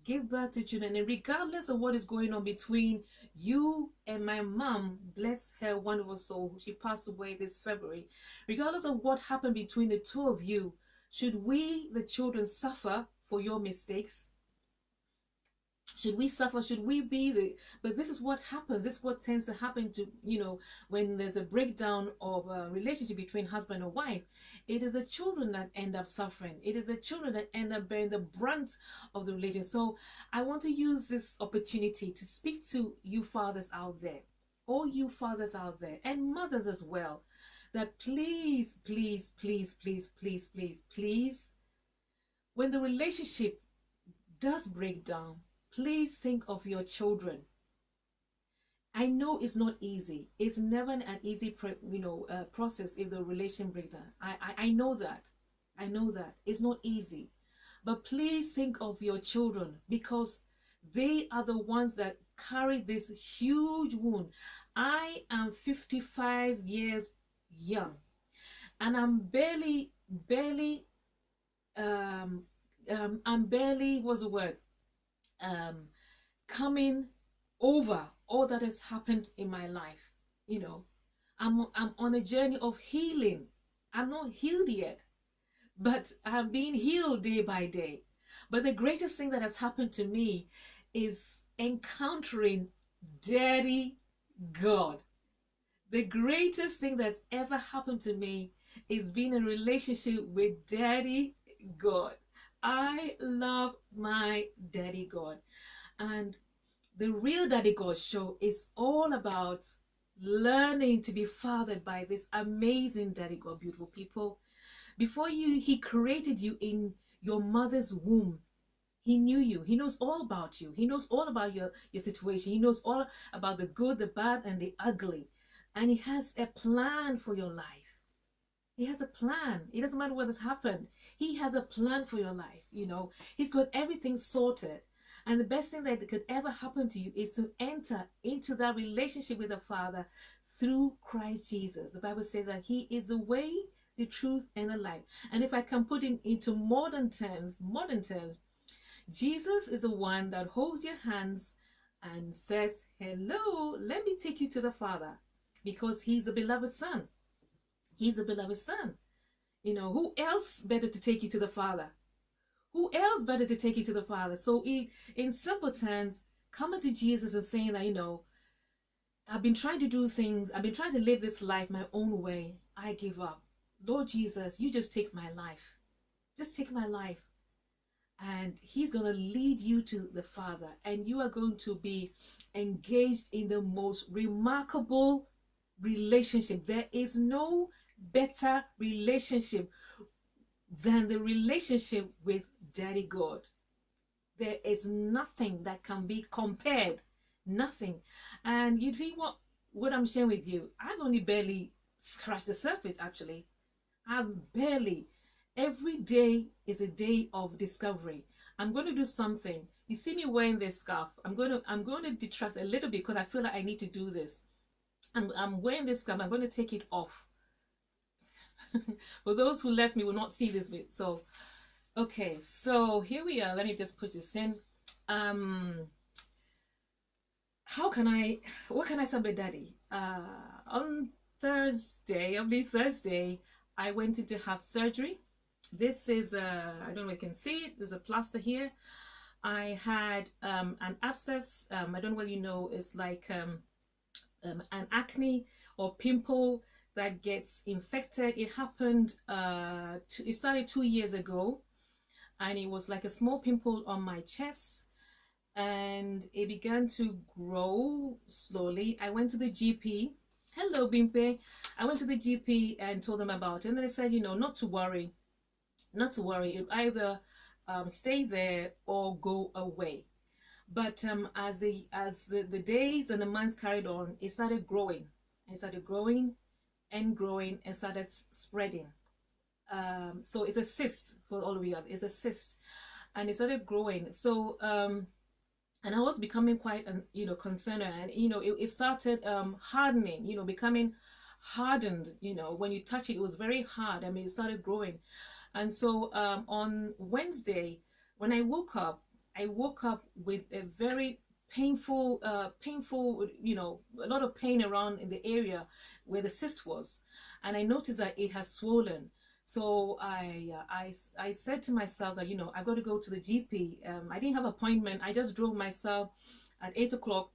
give birth to children, and regardless of what is going on between you and my mom, bless her wonderful soul, she passed away this February, regardless of what happened between the two of you, should we, the children, suffer for your mistakes? Should we suffer? Should we be the? But this is what happens. This is what tends to happen to, when there's a breakdown of a relationship between husband and wife. It is the children that end up suffering. It is the children that end up bearing the brunt of the relationship. So I want to use this opportunity to speak to you fathers out there, all you fathers out there, and mothers as well, that please, please, please, please, please, please, please, when the relationship does break down, please think of your children. I know it's not easy. It's never an easy process if the relation breaks down. I know that. I know that. It's not easy. But please think of your children, because they are the ones that carry this huge wound. I am 55 years young, and I'm barely, what's the word? Coming over all that has happened in my life. I'm on a journey of healing. I'm not healed yet, but I'm being healed day by day. But the greatest thing that has happened to me is encountering Daddy God. The greatest thing that's ever happened to me is being in a relationship with Daddy God. I love my Daddy God. And the Real Daddy God show is all about learning to be fathered by this amazing Daddy God, beautiful people. Before he created you in your mother's womb. He knew you. He knows all about you. He knows all about your situation. He knows all about the good, the bad, and the ugly. And he has a plan for your life. He has a plan. It doesn't matter what has happened. He has a plan for your life. He's got everything sorted. And the best thing that could ever happen to you is to enter into that relationship with the Father through Christ Jesus. The Bible says that he is the way, the truth, and the life. And if I can put it into modern terms, Jesus is the one that holds your hands and says, hello, let me take you to the Father, because he's the beloved Son. He's the beloved Son. Who else better to take you to the Father? Who else better to take you to the Father? So in simple terms, coming to Jesus and saying that, I've been trying to do things, I've been trying to live this life my own way. I give up. Lord Jesus, you just take my life. Just take my life. And he's going to lead you to the Father, and you are going to be engaged in the most remarkable relationship. There is no better relationship than the relationship with Daddy God. There is nothing that can be compared. Nothing. And you see what I'm sharing with you, I've only barely scratched the surface, actually. Every day is a day of discovery. I'm going to do something. You see me wearing this scarf. I'm going to detract a little bit because I feel like I need to do this. I'm wearing this scarf. I'm going to take it off. For those who left me will not see this bit. So, okay. So here we are. Let me just put this in. What can I say about Daddy? On Thursday, I went in to have surgery. This is, I don't know if you can see it, there's a plaster here. I had an abscess, I don't know whether you know, it's like an acne or pimple that gets infected. It happened, it started 2 years ago, and it was like a small pimple on my chest, and it began to grow slowly. I went to the GP. Hello, Bimpe. I went to the GP and told them about it, and they said, not to worry. It either stay there or go away. But as the days and the months carried on, it started growing. It started growing and growing and started spreading. So it's a cyst for all of you. It's a cyst, and it started growing. So and I was becoming quite concerned, and it started hardening. Becoming hardened. When you touch it, it was very hard. I mean, it started growing. And so on Wednesday, when I woke up with a very painful, a lot of pain around in the area where the cyst was. And I noticed that it has swollen. So I said to myself that, you know, I've got to go to the GP. I didn't have an appointment. I just drove myself at 8 o'clock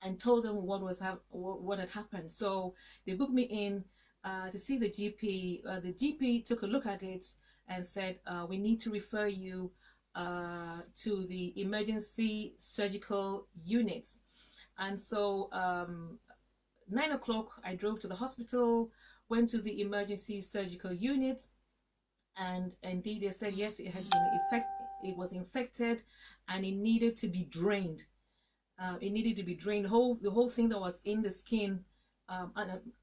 and told them what had happened. So they booked me in to see the GP. The GP took a look at it and said, we need to refer you to the emergency surgical unit. And so 9 o'clock, I drove to the hospital, went to the emergency surgical unit, and indeed they said yes, it had been it was infected, and it needed to be drained. It needed to be drained. The whole thing that was in the skin,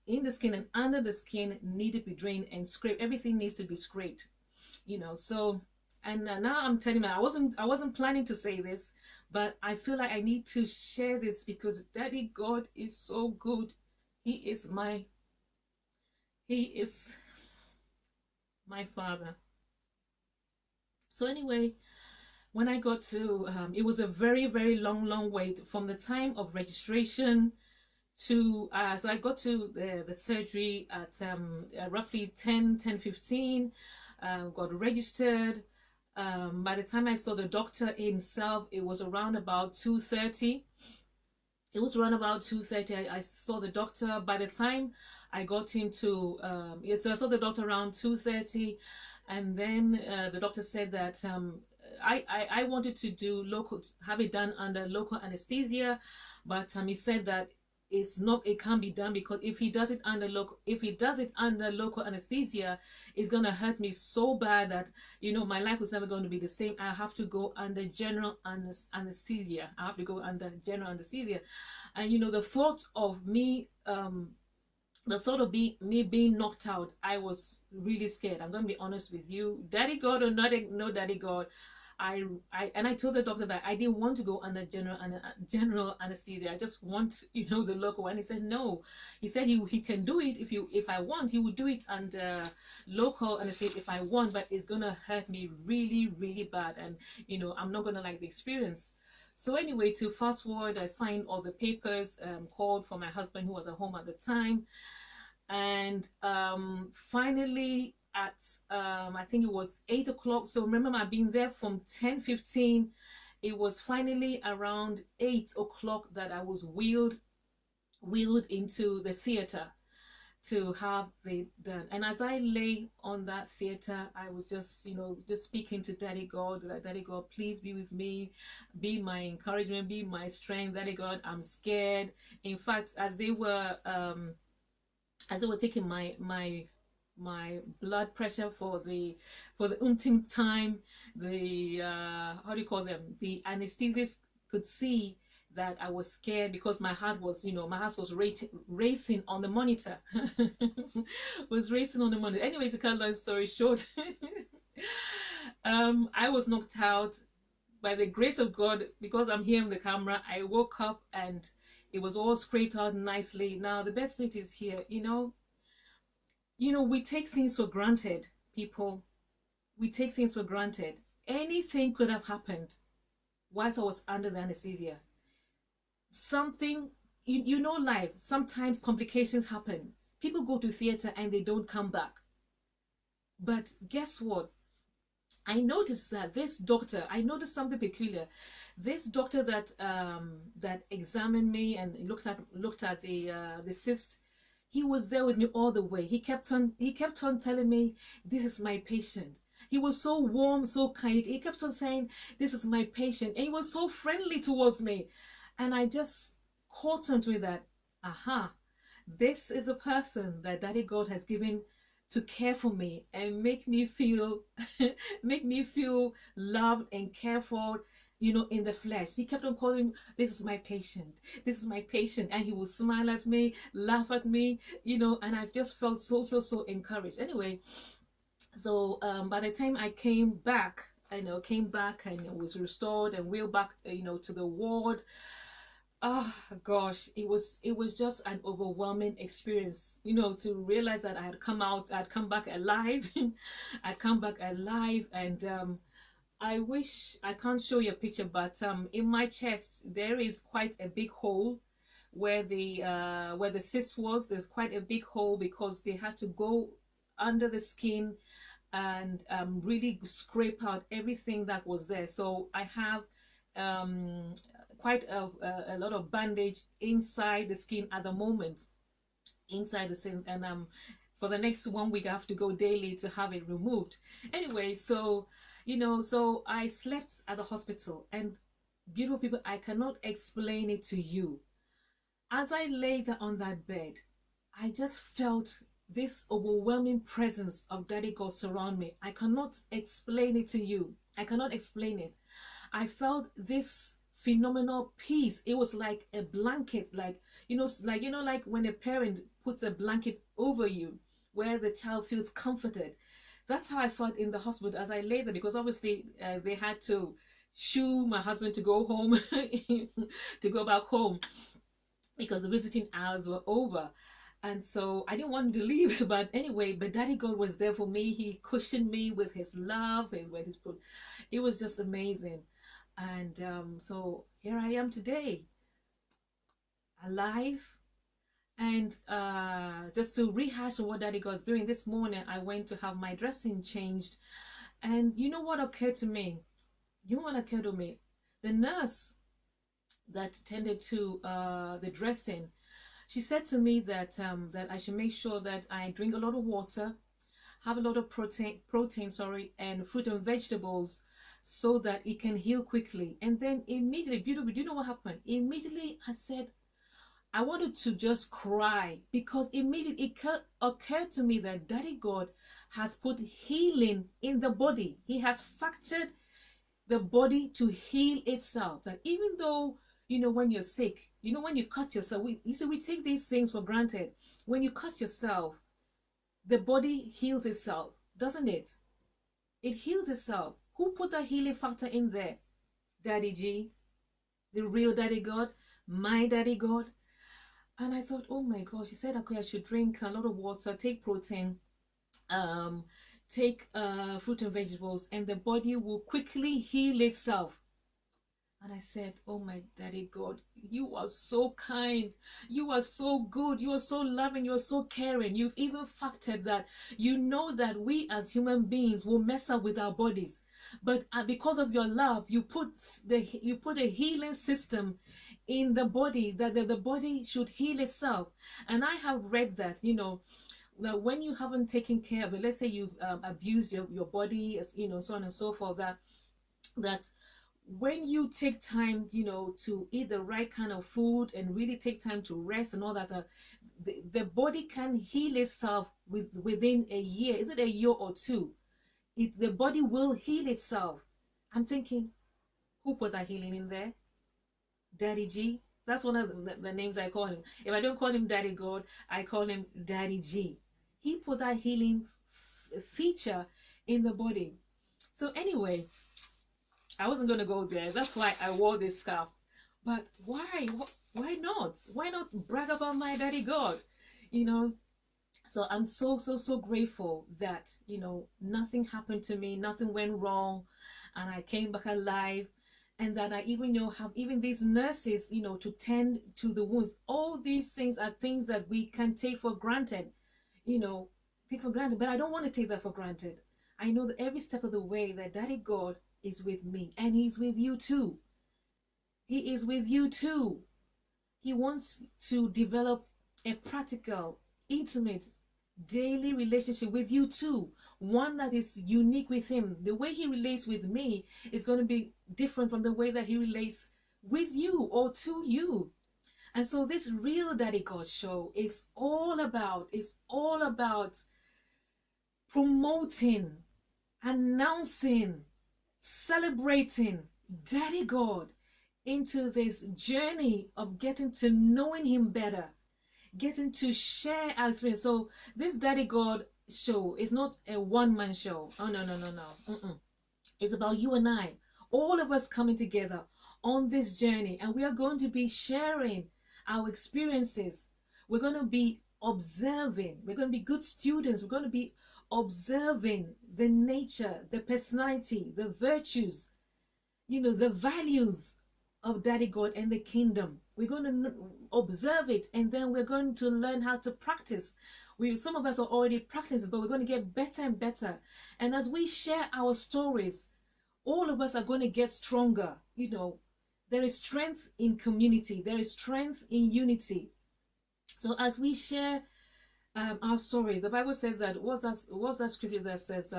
in the skin and under the skin, needed to be drained and scraped. Everything needs to be scraped, you know. So, and now I'm telling you, I wasn't planning to say this, but I feel like I need to share this because Daddy God is so good. He is my father. So anyway, when I got to, it was a very, very long wait from the time of registration to, so I got to the surgery at roughly 10:15, got registered. By the time I saw the doctor himself, it was around about 2:30. It was around about 2:30. I saw the doctor. By the time I got into, yes, so I saw the doctor around 2:30, and then the doctor said that I wanted to do have it done under local anesthesia, but he said that it can't be done because if he does it under local anesthesia, it's gonna hurt me so bad that, you know, my life was never going to be the same. I have to go under general anesthesia. I have to go under general anesthesia, and you know, the thought of me me being knocked out, I was really scared. I'm gonna be honest with you, Daddy God or not, no Daddy God. I told the doctor that I didn't want to go under general anesthesia. I just want, you know, the local. And he said no. He said he can do it if I want. He would do it under local anesthesia if I want, but it's gonna hurt me really, really bad, and you know, I'm not gonna like the experience. So anyway, to fast forward, I signed all the papers, called for my husband who was at home at the time, and finally at I think it was 8 o'clock. So remember, I've been there from 10:15. It was finally around 8 o'clock that I was wheeled into the theater to have it done. And as I lay on that theater, I was just, you know, just speaking to Daddy God, that Daddy God, please be with me, be my encouragement, be my strength. Daddy God, I'm scared. In fact, as they were taking my blood pressure for the umpteenth time, the how do you call them, the anesthetist could see that I was scared because my heart was, you know, my heart was racing on the monitor. Was racing on the monitor. Anyway, to cut long story short, I was knocked out. By the grace of God, because I'm here on the camera, I woke up and it was all scraped out nicely. Now the best bit is here, we take things for granted, people. We take things for granted. Anything could have happened whilst I was under the anesthesia. Something, life, sometimes complications happen. People go to theater and they don't come back. But guess what? I noticed that this doctor, I noticed something peculiar. This doctor that examined me and looked at the cyst, he was there with me all the way. He kept on telling me, this is my patient. He was so warm, so kind. He kept on saying, this is my patient. And he was so friendly towards me. And I just caught on to that. Aha, this is a person that Daddy God has given to care for me and make me feel loved and cared for, in the flesh. He kept on calling, this is my patient, this is my patient, and he would smile at me, laugh at me, and I just felt so encouraged. Anyway, so by the time I came back and was restored and wheeled back, to the ward. Oh gosh, it was just an overwhelming experience, to realize that I'd come back alive. I'd come back alive, and I wish I can't show you a picture, but in my chest there is quite a big hole where the cyst was. There's quite a big hole because they had to go under the skin and really scrape out everything that was there. So I have um, quite a lot of bandage inside the skin at the moment, inside the skin, and for the next 1 week I have to go daily to have it removed. Anyway, so so I slept at the hospital, and beautiful people, I cannot explain it to you. As I lay there on that bed, I just felt this overwhelming presence of Daddy God surround me. I cannot explain it to you. I cannot explain it. I felt this phenomenal peace. It was like a blanket, like like when a parent puts a blanket over you, where the child feels comforted. That's how I felt in the hospital as I lay there, because obviously they had to shoo my husband to go home, to go back home, because the visiting hours were over. And so I didn't want to leave, but anyway, but Daddy God was there for me. He cushioned me with his love and with his food. It was just amazing. And so here I am today, alive. And just to rehash what Daddy God's doing, this morning I went to have my dressing changed. And you know what occurred to me? You know what occurred to me? The nurse that tended to the dressing, she said to me that that I should make sure that I drink a lot of water, have a lot of protein, and fruit and vegetables, so that it can heal quickly. And then immediately, beautiful, do you know what happened? Immediately I said, I wanted to just cry, because immediately it occurred to me that Daddy God has put healing in the body. He has fractured the body to heal itself. That even though, when you're sick, when you cut yourself, we take these things for granted. When you cut yourself, the body heals itself, doesn't it? It heals itself. Who put that healing factor in there? Daddy G, the real Daddy God, my Daddy God. And I thought, oh my gosh, he said, okay, I should drink a lot of water, take protein, take fruit and vegetables, and the body will quickly heal itself. And I said, oh my Daddy God, you are so kind. You are so good. You are so loving. You are so caring. You've even factored that. You know that we as human beings will mess up with our bodies. But because of your love, you put a healing system in the body, that the body should heal itself. And I have read that, that when you haven't taken care of it, let's say you've abused your body, so on and so forth, that when you take time, to eat the right kind of food and really take time to rest and all that, the body can heal itself within a year. Is it a year or two? The body will heal itself. I'm thinking, who put that healing in there? Daddy G. That's one of the names I call him. If I don't call him Daddy God, I call him Daddy G. He put that healing feature in the body. So anyway, I wasn't going to go there. That's why I wore this scarf. But why? Why not? Why not brag about my Daddy God? So I'm so grateful that, nothing happened to me, nothing went wrong, and I came back alive. And that I even have even these nurses, to tend to the wounds. All these things are things that we can take for granted, take for granted. But I don't want to take that for granted. I know that every step of the way that Daddy God is with me, and he's with you too. He is with you too. He wants to develop a practical, intimate, daily relationship with you too. One that is unique with him. The way he relates with me is going to be different from the way that he relates with you or to you. And so this Real Daddy God show is all about promoting, announcing, celebrating Daddy God into this journey of getting to knowing him better, getting to share our experience. So this Daddy God show is not a one-man show. Oh, no. It's about you and I, all of us coming together on this journey, and we are going to be sharing our experiences. We're going to be observing. We're going to be good students. We're going to be observing the nature, the personality, the virtues, the values of Daddy God and the kingdom. We're going to observe it, and then we're going to learn how to practice Some of us are already practicing, but we're going to get better and better. And as we share our stories, all of us are going to get stronger. You know, there is strength in community. There is strength in unity. So as we share our stories, the Bible says that, what's that scripture that says,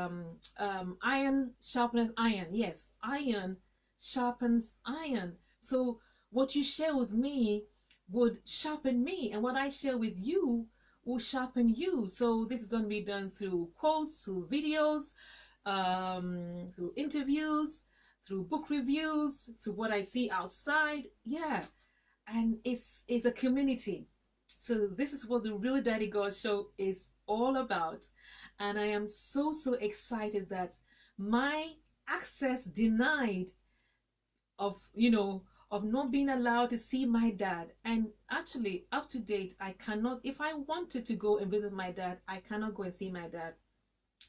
iron sharpens iron? Yes, iron sharpens iron. So what you share with me would sharpen me, and what I share with you will sharpen you. So this is going to be done through quotes, through videos, through interviews, through book reviews, through what I see outside. Yeah, and it's a community. So this is what the Real Daddy God Show is all about. And I am so excited that my access denied of, of not being allowed to see my dad. And actually, up to date, I cannot, if I wanted to go and visit my dad, I cannot go and see my dad.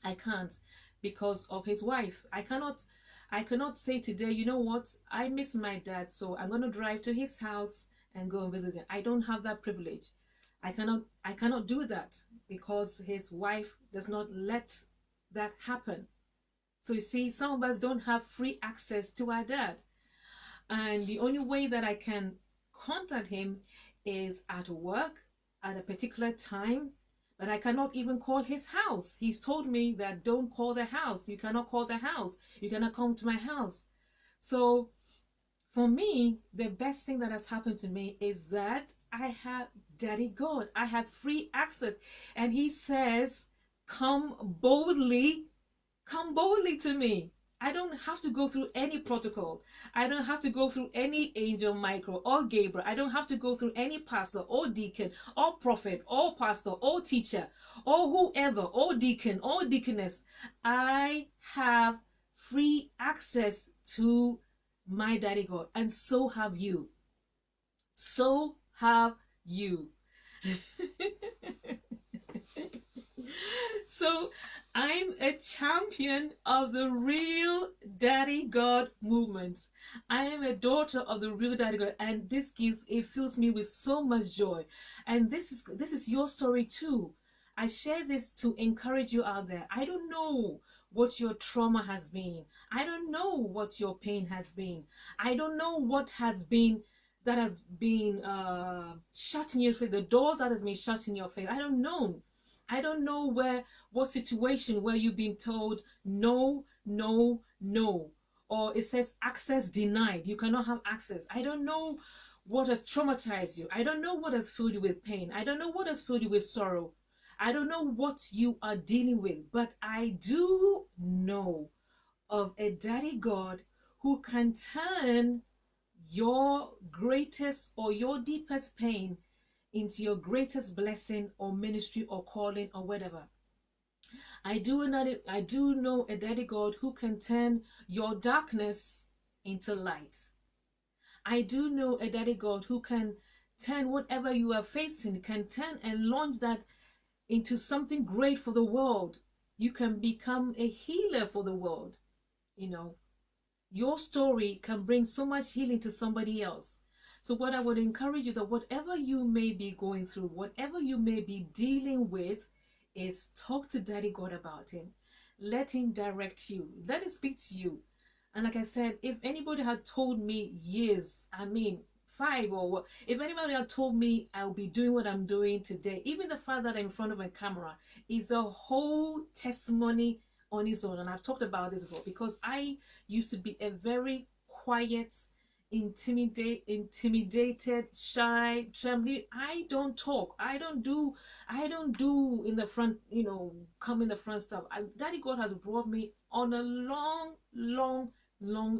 I can't, because of his wife. I cannot say today, you know what, I miss my dad, so I'm going to drive to his house and go and visit him. I don't have that privilege. I cannot do that, because his wife does not let that happen. So you see, some of us don't have free access to our dad. And the only way that I can contact him is at work at a particular time, but I cannot even call his house. He's told me that don't call the house. You cannot call the house. You cannot come to my house. So for me, the best thing that has happened to me is that I have Daddy God. I have free access. And he says, come boldly to me. I don't have to go through any protocol. I don't have to go through any angel Michael or Gabriel. I don't have to go through any pastor or deacon or prophet or pastor or teacher or whoever or deacon or deaconess. I have free access to my Daddy God, and so have you. So have you. So I'm a champion of the Real Daddy God movement. I am a daughter of the Real Daddy God, and it fills me with so much joy. And this is your story too. I share this to encourage you out there. I don't know what your trauma has been. I don't know what your pain has been. I don't know what has been shut in your face, the doors that has been shut in your face. I don't know. I don't know what situation where you've been told no, no, no, or it says access denied. You cannot have access. I don't know what has traumatized you. I don't know what has filled you with pain. I don't know what has filled you with sorrow. I don't know what you are dealing with, but I do know of a Daddy God who can turn your greatest or your deepest pain into your greatest blessing or ministry or calling or whatever. I do know a Daddy God who can turn your darkness into light. I do know a Daddy God who can turn whatever you are facing, can turn and launch that into something great for the world. You can become a healer for the world. Your story can bring so much healing to somebody else. So what I would encourage you, that whatever you may be going through, whatever you may be dealing with, is talk to Daddy God about him. Let him direct you. Let him speak to you. And like I said, if anybody had told me years, 5 or what, if anybody had told me I'll be doing what I'm doing today, even the fact that I'm in front of a camera is a whole testimony on its own. And I've talked about this before, because I used to be a very quiet, intimidated, shy, trembling. I don't talk. I don't do in the front, come in the front stuff. Daddy God has brought me on a long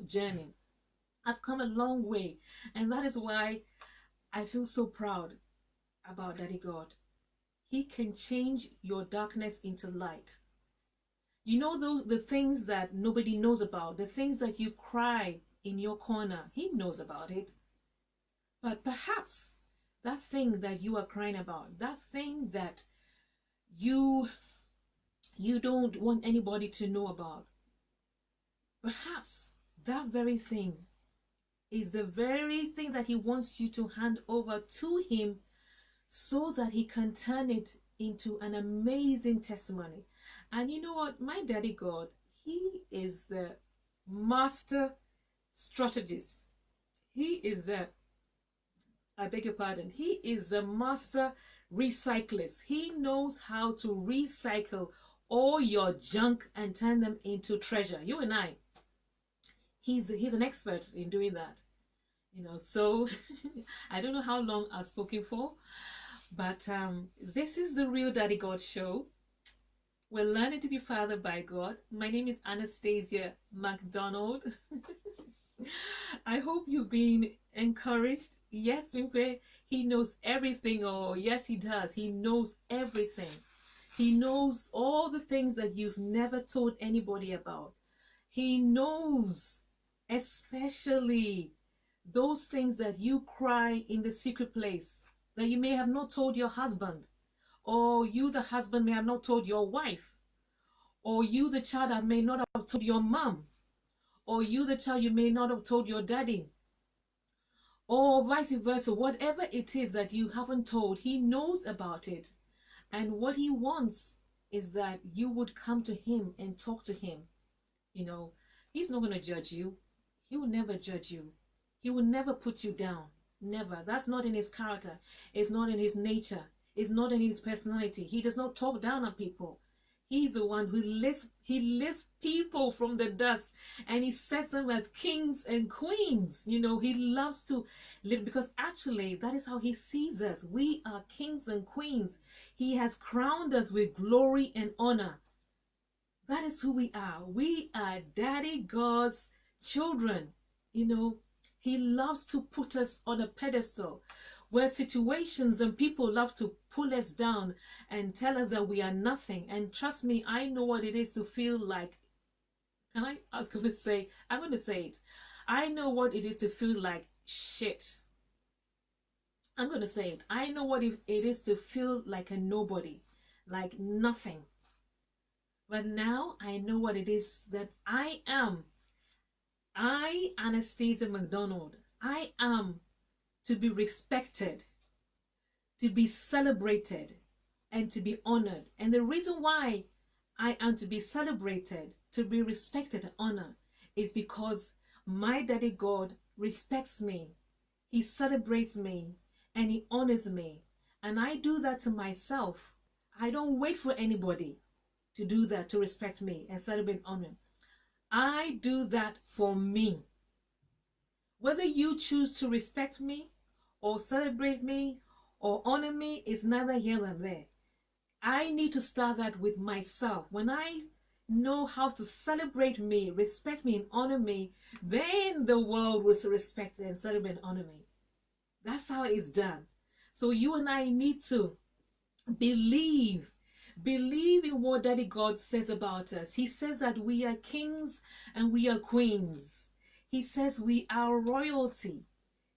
journey. I've come a long way, and that is why I feel so proud about Daddy God. He can change your darkness into light. The things that nobody knows about, the things that you cry in your corner, he knows about it. But perhaps that thing that you are crying about, that thing that you don't want anybody to know about, perhaps that very thing is the very thing that he wants you to hand over to him, so that he can turn it into an amazing testimony. And you know what? My daddy God, he is the master strategist. He is the, I beg your pardon, he is the master recyclist. He knows how to recycle all your junk and turn them into treasure. You and I, he's an expert in doing that. You know, so I don't know how long I've spoken for, but this is the Real Daddy God Show. We're learning to be fathered by God. My name is Anastasia Macdonald. I hope you've been encouraged. Yes, Wimpe, he knows everything. Oh, yes, he does. He knows everything. He knows all the things that you've never told anybody about. He knows especially those things that you cry in the secret place that you may have not told your husband, or you, the husband, may have not told your wife, or you, the child, that may not have told your mom, or you, the child, you may not have told your daddy, or vice versa. Whatever it is that you haven't told, he knows about it. And what he wants is that you would come to him and talk to him. You know, he's not going to judge you. He will never judge you. He will never put you down. Never. That's not in his character. It's not in his nature. It's not in his personality. He does not talk down on people. He's the one who lifts people from the dust, and he sets them as kings and queens. You know, he loves to live, because actually that is how he sees us. We are kings and queens. He has crowned us with glory and honor. That is who we are. We are Daddy God's children. You know, he loves to put us on a pedestal where situations and people love to pull us down and tell us that we are nothing. And trust me, I know what it is to feel like, I'm going to say it. I know what it is to feel like shit. I'm going to say it. I know what it is to feel like a nobody, like nothing. But now I know what it is that I am. I, Anastasia Macdonald, I am to be respected, to be celebrated, and to be honored. And the reason why I am to be celebrated, to be respected and honored, is because my daddy God respects me. He celebrates me and he honors me. And I do that to myself. I don't wait for anybody to do that, to respect me and celebrate and honor. I do that for me. Whether you choose to respect me or celebrate me or honor me is neither here nor there. I need to start that with myself. When I know how to celebrate me, respect me, and honor me, then the world will respect and celebrate and honor me. That's how it's done. So you and I need to believe in what Daddy God says about us. He says that we are kings and we are queens. He says we are royalty.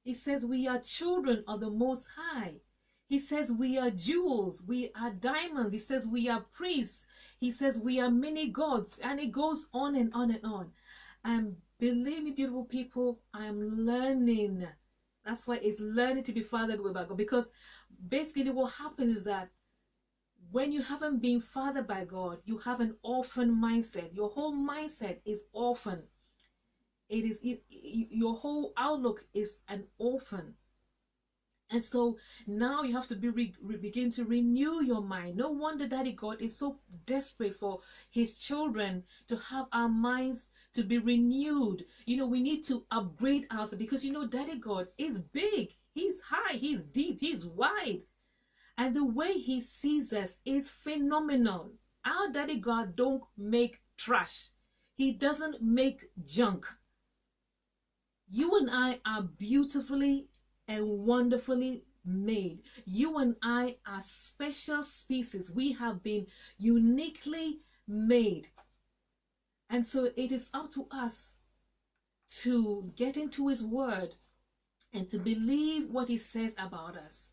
He says we are children of the Most High. He says we are jewels, we are diamonds. He says we are priests. He says we are many gods. And it goes on and on and on. And believe me, beautiful people, I am learning. That's why it's learning to be fathered by God. Because basically what happens is that when you haven't been fathered by God, you have an orphan mindset. Your whole mindset is orphan. Your whole outlook is an orphan. And so now you have to begin to renew your mind. No wonder Daddy God is so desperate for his children to have our minds to be renewed. You know, we need to upgrade ourselves, because you know Daddy God is big, he's high, he's deep, he's wide. And the way he sees us is phenomenal. Our Daddy God don't make trash. He doesn't make junk. You and I are beautifully and wonderfully made. You and I are special species. We have been uniquely made. And so it is up to us to get into his word and to believe what he says about us.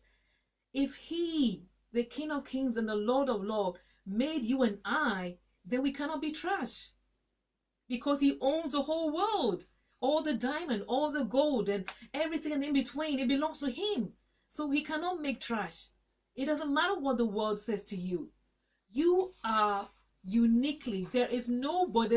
If he, the King of Kings and the Lord of Lords, made you and I, then we cannot be trash, because he owns the whole world. All the diamond, all the gold, and everything in between, it belongs to him. So he cannot make trash. It doesn't matter what the world says to you. You are uniquely. There is nobody,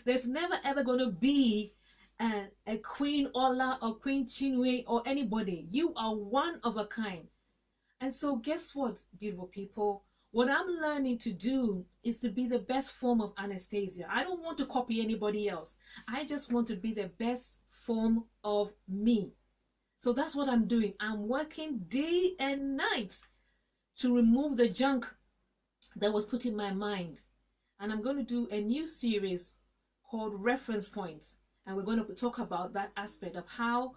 there's never ever going to be a Queen Ola or Queen Chinwe or anybody. You are one of a kind. And so guess what, beautiful people? What I'm learning to do is to be the best form of Anastasia. I don't want to copy anybody else. I just want to be the best form of me. So that's what I'm doing. I'm working day and night to remove the junk that was put in my mind. And I'm going to do a new series called Reference Points. And we're going to talk about that aspect of how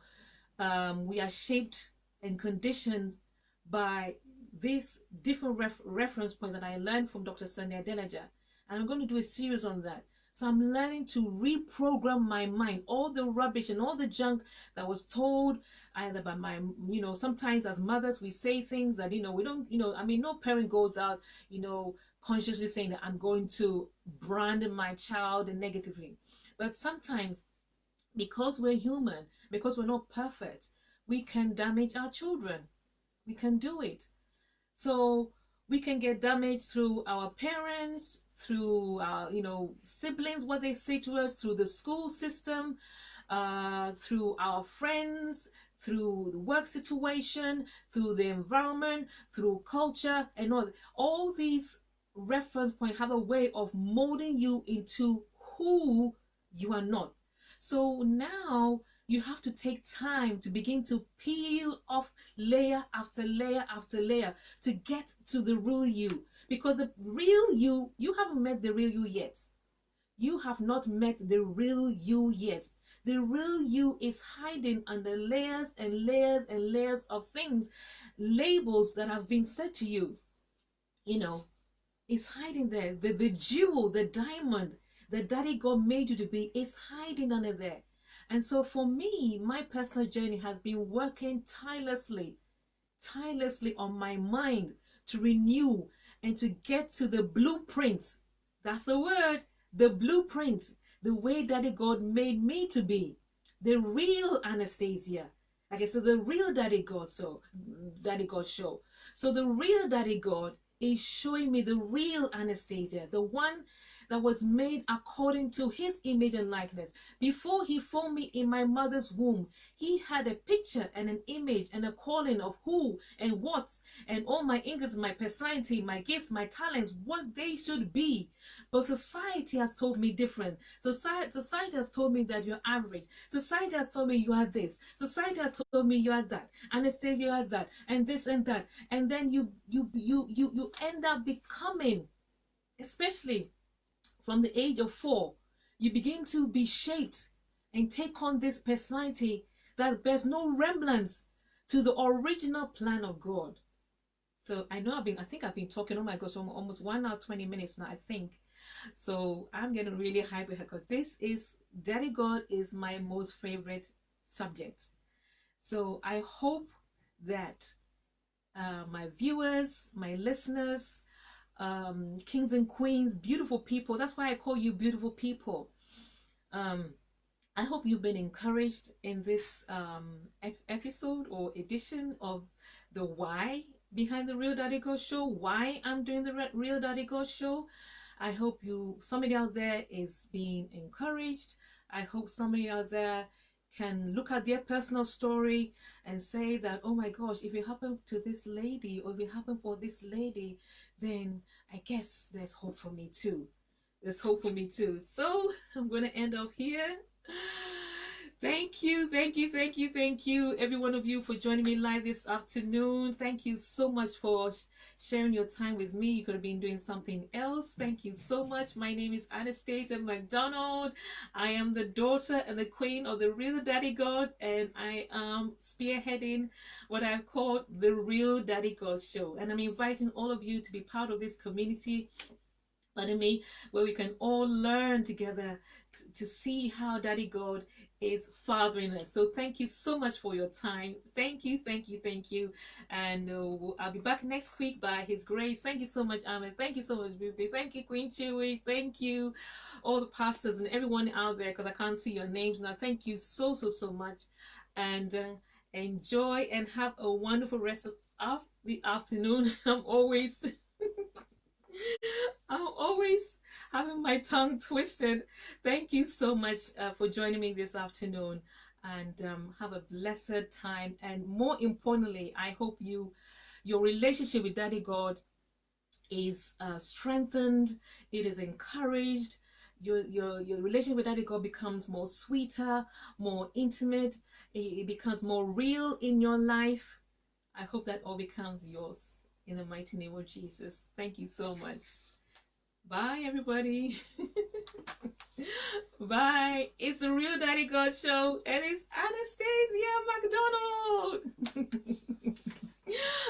we are shaped and conditioned by these different reference points that I learned from Dr. Sonia Delaja. And I'm going to do a series on that. So I'm learning to reprogram my mind, all the rubbish and all the junk that was told either by my, sometimes as mothers, we say things that, we don't, no parent goes out, consciously saying that I'm going to brand my child negatively. But sometimes, because we're human, because we're not perfect, we can damage our children. We can do it. So we can get damaged through our parents, through our, siblings, what they say to us, through the school system, through our friends, through the work situation, through the environment, through culture, and all these reference points have a way of molding you into who you are not. So now you have to take time to begin to peel off layer after layer after layer to get to the real you. Because the real you haven't met the real you yet. You have not met the real you yet. The real you is hiding under layers and layers and layers of things, labels that have been said to you. It's hiding there. The jewel, the diamond that Daddy God made you to be is hiding under there. And so for me, my personal journey has been working tirelessly on my mind to renew and to get to the blueprint. That's the word, the blueprint, the way Daddy God made me to be, the real Anastasia. Like I said, the real Daddy God show. So the real Daddy God is showing me the real Anastasia, the one that was made according to his image and likeness. Before he formed me in my mother's womb, he had a picture and an image and a calling of who and what and all my ingredients, my personality, my gifts, my talents, what they should be. But society has told me different. Society has told me that you're average. Society has told me you are this. Society has told me you are that. Anastasia, you are that, and this and that. And then you end up becoming, especially from the age of 4, you begin to be shaped and take on this personality that bears no resemblance to the original plan of God. So I think I've been talking, oh my gosh, almost 1 hour, 20 minutes now, I think. So I'm getting really hyped with her because Daddy God is my most favorite subject. So I hope that my viewers, my listeners, kings and queens, beautiful people, that's why I call you beautiful people, I hope you've been encouraged in this episode or edition of the why behind the Real Daddy God Show, why I'm doing the Real Daddy God Show. I hope somebody out there is being encouraged. I hope somebody out there can look at their personal story and say that, oh my gosh, if it happened to this lady or if it happened for this lady, then I guess there's hope for me too. There's hope for me too. So I'm going to end up here. Thank you, every one of you, for joining me live this afternoon. Thank you so much for sharing your time with me. You could have been doing something else. Thank you so much. My name is Anastasia Macdonald. I am the daughter and the queen of the Real Daddy God, and I am spearheading what I've called the Real Daddy God Show. And I'm inviting all of you to be part of this community, where we can all learn together to see how Daddy God is fathering us. So thank you so much for your time. Thank you. And I'll be back next week by his grace. Thank you so much, Ahmed. Thank you so much, Bibi. Thank you, Queen Chewy. Thank you, all the pastors and everyone out there, because I can't see your names now. Thank you so much. And Enjoy and have a wonderful rest of the afternoon. I'm always having my tongue twisted. Thank you so much for joining me this afternoon, and have a blessed time. And more importantly, I hope your relationship with Daddy God is strengthened. It is encouraged. Your relationship with Daddy God becomes more sweeter, more intimate. It becomes more real in your life. I hope that all becomes yours in the mighty name of Jesus. Thank you so much. Bye, everybody. Bye. It's the Real Daddy God Show, and it's Anastasia Macdonald.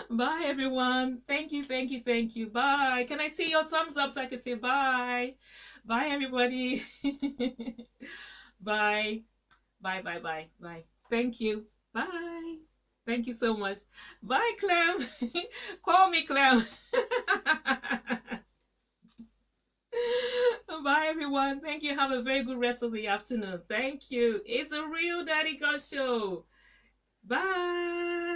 Bye, everyone. Thank you, thank you, thank you. Bye. Can I see your thumbs up so I can say bye? Bye, everybody. Bye. Bye, bye, bye, bye. Thank you. Bye. Thank you so much. Bye, Clem. Call me Clem. Bye, everyone. Thank you. Have a very good rest of the afternoon. Thank you. It's a Real Daddy God Show. Bye.